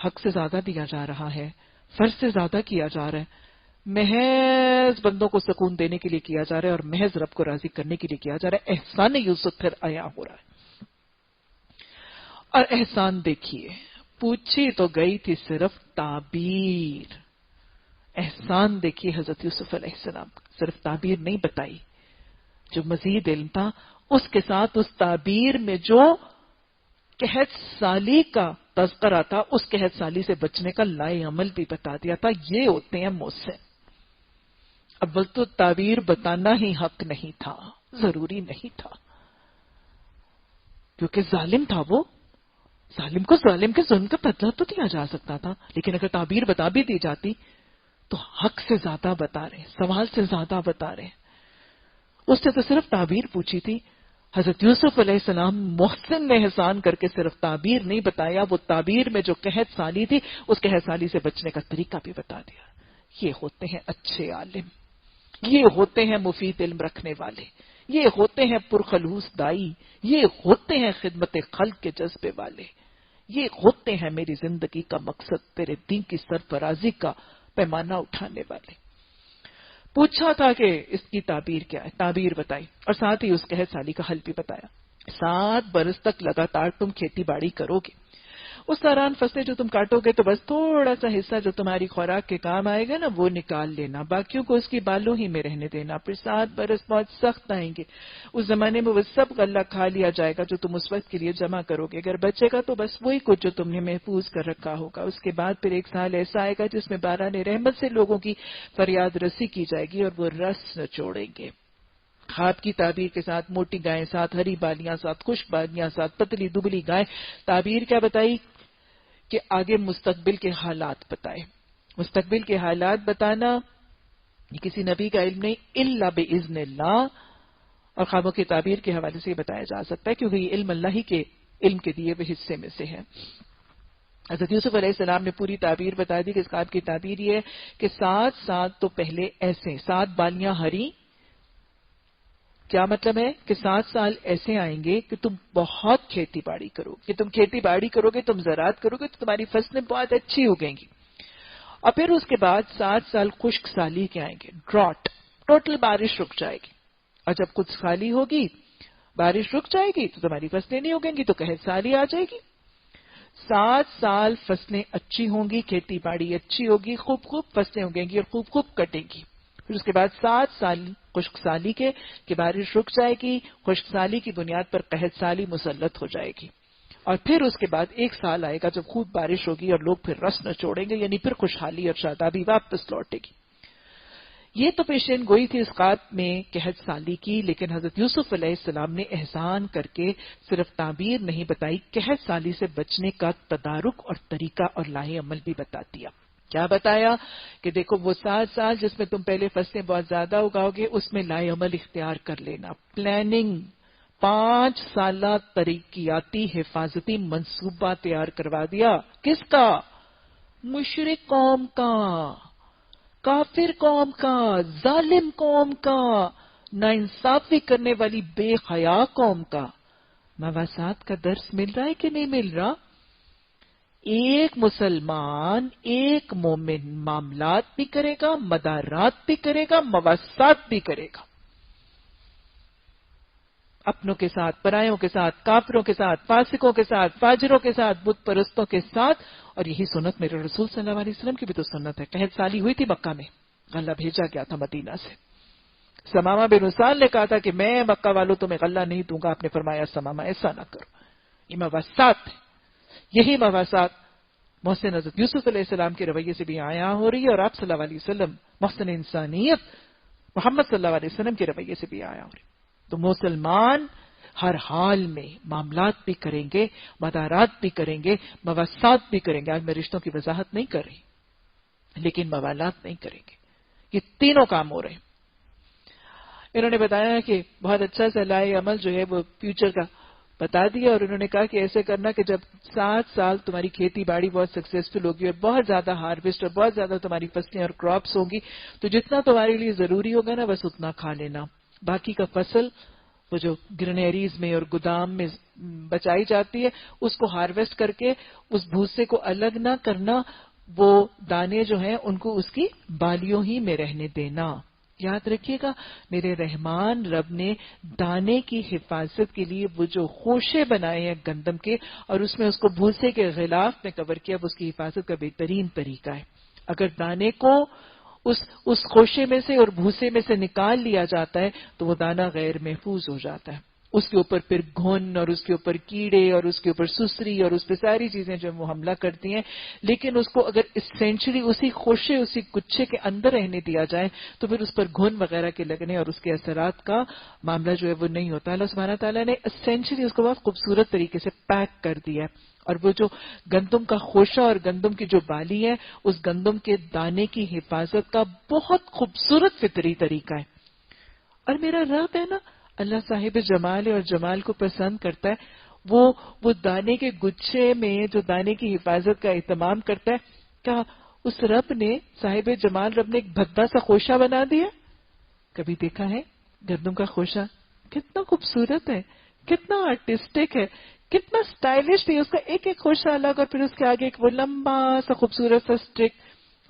حق سے زیادہ دیا جا رہا ہے، فرض سے زیادہ کیا جا رہا ہے، محض بندوں کو سکون دینے کے لیے کیا جا رہا ہے اور محض رب کو راضی کرنے کے لیے کیا جا رہا ہے. احسان یوسف پھر عیاں ہو رہا ہے. اور احسان دیکھیے، پوچھی تو گئی تھی صرف تعبیر. احسان دیکھیے حضرت یوسف علیہ السلام کا، صرف تعبیر نہیں بتائی. جو مزید علم تھا اس کے ساتھ اس تعبیر میں جو قحط سالی کا تذکرہ تھا، اس قحط سالی سے بچنے کا لائے عمل بھی بتا دیا تھا. یہ ہوتے ہیں محسن. اول تو تعبیر بتانا ہی حق نہیں تھا، ضروری نہیں تھا، کیونکہ ظالم تھا وہ. ظالم کو ظالم کے ظلم کا بدلہ تو دیا جا سکتا تھا، لیکن اگر تعبیر بتا بھی دی جاتی تو حق سے زیادہ بتا رہے، سوال سے زیادہ بتا رہے. اس سے تو صرف تعبیر پوچھی تھی. حضرت یوسف علیہ السلام محسن نے احسان کر کے صرف تعبیر نہیں بتایا، وہ تعبیر میں جو قحط سالی تھی اس قحط سالی سے بچنے کا طریقہ بھی بتا دیا. یہ ہوتے ہیں اچھے عالم، یہ ہوتے ہیں مفید علم رکھنے والے، یہ ہوتے ہیں پرخلوص دائی، یہ ہوتے ہیں خدمت خلق کے جذبے والے، یہ ہوتے ہیں میری زندگی کا مقصد تیرے دین کی سرفرازی کا پیمانہ اٹھانے والے. پوچھا تھا کہ اس کی تعبیر کیا ہے، تعبیر بتائی اور ساتھ ہی اس قحط سالی کا حل بھی بتایا. 7 برس تک لگاتار تم کھیتی باڑی کرو گے. اس دوران فصلیں جو تم کاٹو گے تو بس تھوڑا سا حصہ جو تمہاری خوراک کے کام آئے گا نا وہ نکال لینا، باقیوں کو اس کی بالوں ہی میں رہنے دینا. پھر 7 برس بہت سخت آئیں گے، اس زمانے میں وہ سب غلہ کھا لیا جائے گا جو تم اس وقت کے لیے جمع کرو گے. اگر بچے گا تو بس وہی کچھ جو تم نے محفوظ کر رکھا ہوگا. اس کے بعد پھر 1 سال ایسا آئے گا جس میں باران رحمت سے لوگوں کی فریاد رسی کی جائے گی اور وہ رس نچوڑیں گے. خواب کی تعبیر کے ساتھ موٹی گائیں، ساتھ ہری بالیاں، ساتھ خشک بالیاں، ساتھ پتلی دبلی گائیں. تعبیر کیا بتائی کہ آگے مستقبل کے حالات بتائے. مستقبل کے حالات بتانا یہ کسی نبی کا علم نہیں الا باذن اللہ، اور خوابوں کی تعبیر کے حوالے سے یہ بتایا جا سکتا ہے کیونکہ یہ علم اللہ ہی کے علم کے دیے ہوئے حصے میں سے ہے. حضرت یوسف علیہ السلام نے پوری تعبیر بتا دی کہ اس خواب کی تعبیر یہ ہے کہ 7 سال تو پہلے ایسے 7 بالیاں ہری. کیا مطلب ہے کہ 7 سال ایسے آئیں گے کہ تم بہت کھیتی باڑی کرو گے، تم کھیتی باڑی کرو گے، تم زراعت کرو گے تو تمہاری فصلیں بہت اچھی اگیں گی. اور پھر اس کے بعد 7 سال خشک سالی کے آئیں گے، ڈراٹ، ٹوٹل بارش رک جائے گی. اور جب خشک سالی ہوگی، بارش رک جائے گی تو تمہاری فصلیں نہیں اگیں گی تو قحط سالی آ جائے گی. 7 سال فصلیں اچھی ہوں گی، کھیتی باڑی اچھی ہوگی، خوب خوب فصلیں اگیں گی اور خوب خوب کٹیں گی. پھر اس کے بعد 7 سال خشک سالی کے کہ بارش رک جائے گی، خشک سالی کی بنیاد پر قحط سالی مسلط ہو جائے گی. اور پھر اس کے بعد 1 سال آئے گا جب خوب بارش ہوگی اور لوگ پھر رس نچوڑیں گے، یعنی پھر خوشحالی اور شادابی واپس لوٹے گی. یہ تو پیشین گوئی تھی اس خواب میں قحط سالی کی، لیکن حضرت یوسف علیہ السلام نے احسان کر کے صرف تعبیر نہیں بتائی، قحط سالی سے بچنے کا تدارک اور طریقہ اور لاہے عمل بھی بتا دیا. کیا بتایا کہ دیکھو وہ 7 سال جس میں تم پہلے فصلیں بہت زیادہ اگاؤ گے اس میں لاہے عمل اختیار کر لینا. پلاننگ، 5 سالہ ترقیاتی حفاظتی منصوبہ تیار کروا دیا. کس کا؟ مشرک قوم کا، کافر قوم کا، ظالم قوم کا، ناانصافی کرنے والی بے حیا قوم کا. مواسات کا درس مل رہا ہے کہ نہیں مل رہا؟ ایک مسلمان، ایک مومن معاملات بھی کرے گا، مدارات بھی کرے گا، مواسات بھی کرے گا، اپنوں کے ساتھ، پرایوں کے ساتھ، کافروں کے ساتھ، فاسقوں کے ساتھ، فاجروں کے ساتھ، بت پرستوں کے ساتھ. اور یہی سنت میرے رسول صلی اللہ علیہ وسلم کی بھی تو سنت ہے. قحط سالی ہوئی تھی مکہ میں، غلہ بھیجا گیا تھا مدینہ سے. سمامہ بن اسال نے کہا تھا کہ میں مکہ والوں تمہیں غلہ نہیں دوں گا. آپ نے فرمایا سمامہ ایسا نہ کرو. یہ مواسات ہے. یہی مواسات محسن حضرت یوسف علیہ السلام کے رویے سے بھی عیاں ہو رہی ہے، اور آپ صلی اللہ علیہ وسلم محسن انسانیت محمد صلی اللہ علیہ وسلم کے رویے سے بھی عیاں ہو رہی. تو مسلمان ہر حال میں معاملات بھی کریں گے، مدارات بھی کریں گے، مواسات بھی کریں گے. آج میں رشتوں کی وضاحت نہیں کر رہی، لیکن موالات نہیں کریں گے. یہ تینوں کام ہو رہے ہیں. انہوں نے بتایا کہ بہت اچھا سا لائے عمل جو ہے وہ فیوچر کا بتا دیا، اور انہوں نے کہا کہ ایسے کرنا کہ جب 7 سال تمہاری کھیتی باڑی بہت سکسیسفل ہوگی اور بہت زیادہ ہارویسٹ اور بہت زیادہ تمہاری فصلیں اور کراپس ہوں گی تو جتنا تمہارے لیے ضروری ہوگا نا بس اتنا کھا لینا، باقی کا فصل وہ جو گرینیریز میں اور گودام میں بچائی جاتی ہے، اس کو ہارویسٹ کر کے اس بھوسے کو الگ نہ کرنا، وہ دانے جو ہیں ان کو اس کی بالیوں ہی میں رہنے دینا. یاد رکھیے گا، میرے رحمان رب نے دانے کی حفاظت کے لیے وہ جو خوشے بنائے ہیں گندم کے، اور اس میں اس کو بھوسے کے غلاف میں کور کیا، وہ اس کی حفاظت کا بہترین طریقہ ہے. اگر دانے کو اس خوشے میں سے اور بھوسے میں سے نکال لیا جاتا ہے تو وہ دانہ غیر محفوظ ہو جاتا ہے. اس کے اوپر پھر گھن اور اس کے اوپر کیڑے اور اس کے اوپر سسری اور اس پہ ساری چیزیں جو وہ حملہ کرتی ہیں. لیکن اس کو اگر اسینشلی اسی خوشے اسی گچھے کے اندر رہنے دیا جائے تو پھر اس پر گھن وغیرہ کے لگنے اور اس کے اثرات کا معاملہ جو ہے وہ نہیں ہوتا. اللہ سبحانہ تعالیٰ نے اسینشلی اس کو بہت خوبصورت طریقے سے پیک کر دیا ہے. اور وہ جو گندم کا خوشہ اور گندم کی جو بالی ہے، اس گندم کے دانے کی حفاظت کا بہت خوبصورت فطری طریقہ ہے. اور میرا رب ہے نا، اللہ صاحب جمال ہے اور جمال کو پسند کرتا ہے. وہ دانے کے گچھے میں جو دانے کی حفاظت کا اہتمام کرتا ہے، کیا اس رب نے، صاحب جمال رب نے، ایک بھدا سا خوشہ بنا دیا؟ کبھی دیکھا ہے گندم کا خوشہ؟ کتنا خوبصورت ہے، کتنا آرٹسٹک ہے، کتنا اسٹائلش ہے. اس کا ایک ایک خوشہ الگ، اور پھر اس کے آگے ایک وہ لمبا سا خوبصورت سا اسٹک.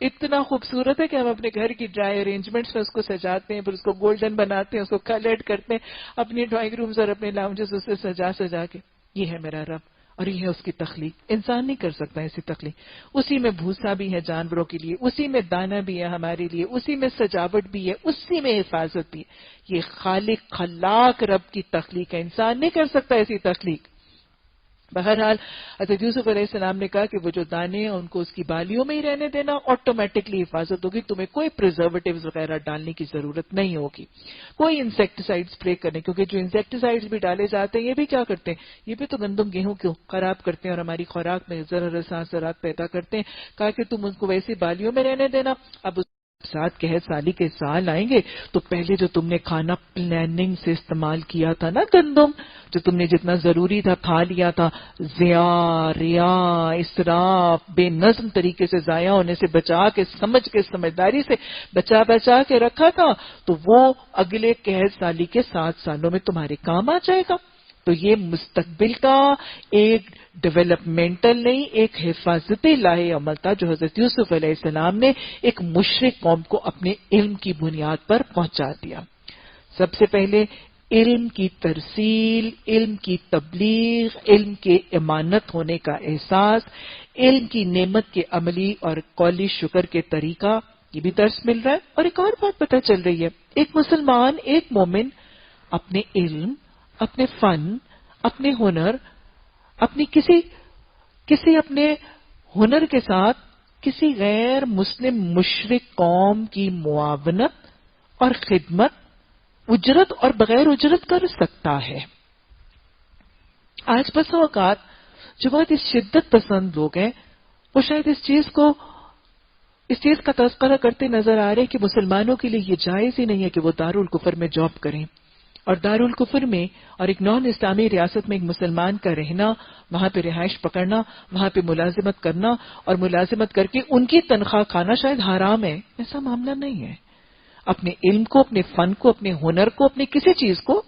اتنا خوبصورت ہے کہ ہم اپنے گھر کی ڈرائی ارینجمنٹس میں اس کو سجاتے ہیں، پھر اس کو گولڈن بناتے ہیں، اس کو کلرڈ کرتے ہیں اپنی ڈرائنگ رومز اور اپنے لاؤنجز اسے سجا کے. یہ ہے میرا رب اور یہ ہے اس کی تخلیق. انسان نہیں کر سکتا ایسی تخلیق. اسی میں بھوسا بھی ہے جانوروں کے لیے، اسی میں دانہ بھی ہے ہمارے لیے، اسی میں سجاوٹ بھی ہے، اسی میں حفاظت بھی ہے. یہ خالق خلاق رب کی تخلیق ہے، انسان نہیں کر سکتا ایسی تخلیق. بہرحال حضرت یوسف علیہ السلام نے کہا کہ وہ جو دانے ہیں ان کو اس کی بالیوں میں ہی رہنے دینا، آٹومیٹکلی حفاظت ہوگی. تمہیں کوئی پریزرویٹیوز وغیرہ ڈالنے کی ضرورت نہیں ہوگی، کوئی انسیکٹیسائڈ اسپرے کرنے، کیونکہ جو انسیکٹیسائڈز بھی ڈالے جاتے ہیں یہ بھی کیا کرتے ہیں، یہ بھی تو گندم گیہوں کو خراب کرتے ہیں اور ہماری خوراک میں ذرا اثرات پیدا کرتے ہیں. کہا کہ تم ان کو ویسی بالیوں میں رہنے دینا. اب ساتھ قحط سالی کے سال آئیں گے تو پہلے جو تم نے کھانا پلاننگ سے استعمال کیا تھا نا گندم، جو تم نے جتنا ضروری تھا کھا لیا تھا، ضیاء، ریا، اسراف، بے نظم طریقے سے ضائع ہونے سے بچا کے، سمجھ کے، سمجھداری سے بچا کے رکھا تھا، تو وہ اگلے قحط سالی کے 7 سالوں میں تمہارے کام آ جائے گا. تو یہ مستقبل کا ایک ڈیولپمنٹل نہیں، ایک حفاظتی لاہے عمل تھا جو حضرت یوسف علیہ السلام نے ایک مشرک قوم کو اپنے علم کی بنیاد پر پہنچا دیا. سب سے پہلے علم کی ترسیل، علم کی تبلیغ، علم کے امانت ہونے کا احساس، علم کی نعمت کے عملی اور قولی شکر کے طریقہ، یہ بھی درس مل رہا ہے. اور ایک اور بات پتہ چل رہی ہے، ایک مسلمان، ایک مومن اپنے علم، اپنے فن، اپنے ہنر، اپنی کسی اپنے ہنر کے ساتھ کسی غیر مسلم مشرک قوم کی معاونت اور خدمت اجرت اور بغیر اجرت کر سکتا ہے. آج بس اوقات جو بہت شدت پسند لوگ ہیں وہ شاید اس چیز کا تذکرہ کرتے نظر آ رہے کہ مسلمانوں کے لیے یہ جائز ہی نہیں ہے کہ وہ دارالکفر میں جاب کریں. اور دارالکفر میں اور ایک نان اسلامی ریاست میں ایک مسلمان کا رہنا، وہاں پہ رہائش پکڑنا، وہاں پہ ملازمت کرنا اور ملازمت کر کے ان کی تنخواہ کھانا شاید حرام ہے. ایسا معاملہ نہیں ہے. اپنے علم کو، اپنے فن کو، اپنے ہنر کو، اپنی کسی چیز کو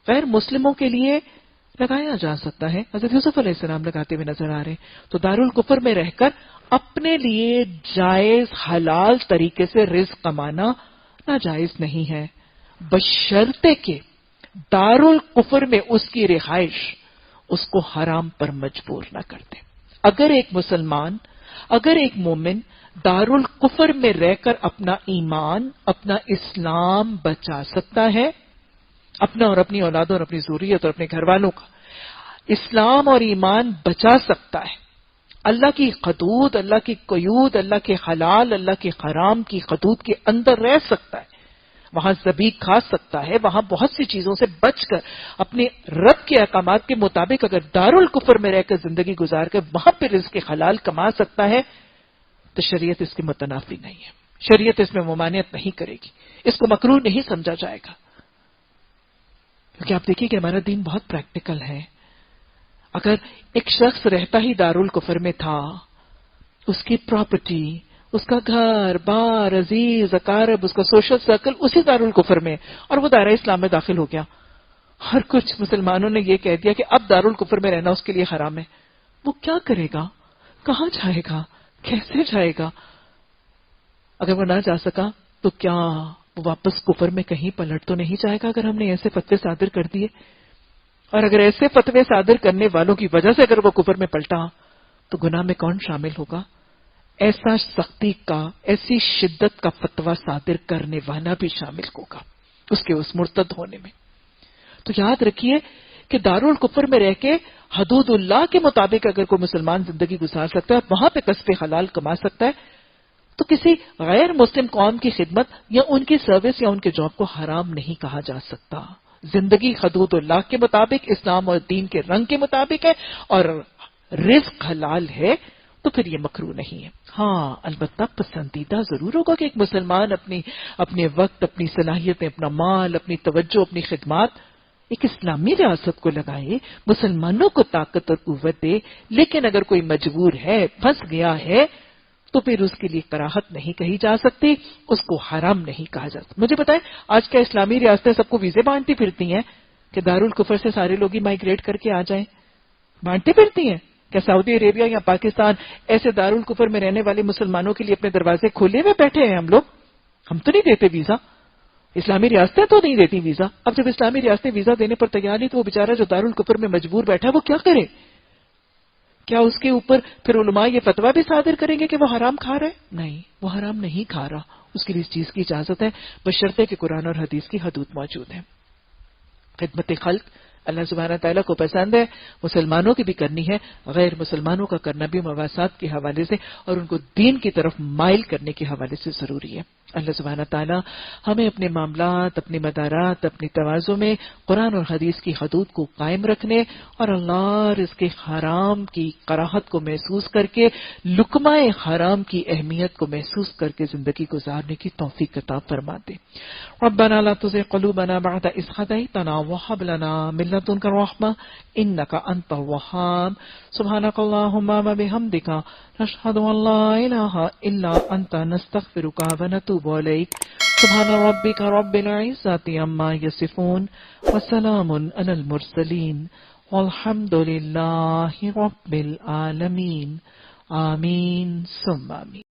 غیر مسلموں کے لیے لگایا جا سکتا ہے. حضرت یوسف علیہ السلام لگاتے ہوئے نظر آ رہے ہیں. تو دارالکفر میں رہ کر اپنے لیے جائز حلال طریقے سے رزق کمانا ناجائز نہیں ہے، بشرطے کہ دارالکفر میں اس کی رہائش اس کو حرام پر مجبور نہ کر دے. اگر ایک مسلمان، اگر ایک مومن دارالکفر میں رہ کر اپنا ایمان، اپنا اسلام بچا سکتا ہے، اپنا اور اپنی اولادوں اور اپنی ذریت اور اپنے گھر والوں کا اسلام اور ایمان بچا سکتا ہے، اللہ کی حدود، اللہ کی قیود، اللہ کے حلال، اللہ کے حرام کی حدود کے اندر رہ سکتا ہے، وہاں ذبیح کھا سکتا ہے، وہاں بہت سی چیزوں سے بچ کر اپنے رب کے احکامات کے مطابق اگر دارالکفر میں رہ کر زندگی گزار کر وہاں پہ رزق حلال کما سکتا ہے تو شریعت اس کی متنافی نہیں ہے. شریعت اس میں ممانعت نہیں کرے گی، اس کو مکروہ نہیں سمجھا جائے گا. کیونکہ آپ دیکھیے کہ ہمارا دین بہت پریکٹیکل ہے. اگر ایک شخص رہتا ہی دارالکفر میں تھا، اس کی پراپرٹی، اس کا گھر بار، عزیز اقارب، اس کا سوشل سرکل اسی دارالکفر میں، اور وہ دائرہ اسلام میں داخل ہو گیا اور کچھ مسلمانوں نے یہ کہہ دیا کہ اب دارالکفر میں رہنا اس کے لیے حرام ہے. وہ کیا کرے گا؟ کہاں جائے گا؟ کیسے جائے گا؟ اگر وہ نہ جا سکا تو کیا وہ واپس کفر میں کہیں پلٹ تو نہیں جائے گا اگر ہم نے ایسے فتوے صادر کر دیے؟ اور اگر ایسے فتوے صادر کرنے والوں کی وجہ سے اگر وہ کفر میں پلٹا تو گناہ میں کون شامل ہوگا؟ ایسا سختی کا، ایسی شدت کا فتویٰ صادر کرنے والا بھی شامل ہوگا اس کے اس مرتد ہونے میں. تو یاد رکھیے کہ دارالکفر میں رہ کے حدود اللہ کے مطابق اگر کوئی مسلمان زندگی گزار سکتا ہے، وہاں پہ کسب حلال کما سکتا ہے، تو کسی غیر مسلم قوم کی خدمت یا ان کی سروس یا ان کے جاب کو حرام نہیں کہا جا سکتا. زندگی حدود اللہ کے مطابق، اسلام اور دین کے رنگ کے مطابق ہے اور رزق حلال ہے تو پھر یہ مکروہ نہیں ہے. ہاں البتہ پسندیدہ ضرور ہوگا کہ ایک مسلمان اپنے وقت، اپنی صلاحیتیں، اپنا مال، اپنی توجہ، اپنی خدمات ایک اسلامی ریاست کو لگائے، مسلمانوں کو طاقت اور قوت دے. لیکن اگر کوئی مجبور ہے، پھنس گیا ہے، تو پھر اس کے لیے کراہت نہیں کہی جا سکتی، اس کو حرام نہیں کہا جا سکتا. مجھے بتائیں آج کیا اسلامی ریاستیں سب کو ویزے بانٹتی پھرتی ہیں کہ دارالکفر سے سارے لوگ ہی مائگریٹ کر کے آ جائیں؟ بانٹتی پھرتی ہیں؟ کیا سعودی عربیہ یا پاکستان ایسے دارالکفر میں رہنے والے مسلمانوں کے لیے اپنے دروازے کھولے ہوئے بیٹھے ہیں؟ ہم تو نہیں دیتے ویزا. اسلامی ریاستیں تو نہیں دیتی ویزا. اب جب اسلامی ریاستیں ویزا دینے پر تیار نہیں تو وہ بیچارہ جو دارالکفر میں مجبور بیٹھا ہے وہ کیا کرے؟ کیا اس کے اوپر پھر علماء یہ فتویٰ بھی صادر کریں گے کہ وہ حرام کھا رہا ہے؟ نہیں، وہ حرام نہیں کھا رہا. اس کے لیے اس چیز کی اجازت ہے بشرطے کہ قرآن اور حدیث کی حدود موجود ہیں. خدمت خلق اللہ سبحانہ تعالیٰ کو پسند ہے، مسلمانوں کی بھی کرنی ہے، غیر مسلمانوں کا کرنا بھی مواسات کے حوالے سے اور ان کو دین کی طرف مائل کرنے کے حوالے سے ضروری ہے. اللہ سبحانہ تعالیٰ ہمیں اپنے معاملات، اپنے مدارات، اپنی توازوں میں قرآن اور حدیث کی حدود کو قائم رکھنے اور اللہ اور اس کے حرام کی کراہت کو محسوس کر کے، لقمہ حرام کی اہمیت کو محسوس کر کے زندگی گزارنے کی توفیق عطا فرما دے. ربنا لا تزغ قلوبنا بعد إذ هديتنا وهب لنا من لدنك رحمة إنك أنت الوهاب. سبحانك اللهم وبحمدك نشهد أن لا إله إلا أنت نستغفرك ونتوب إليك. سبحان ربك رب العزة عما يصفون وسلام على المرسلين والحمد لله رب العالمين. آمين ثم آمين.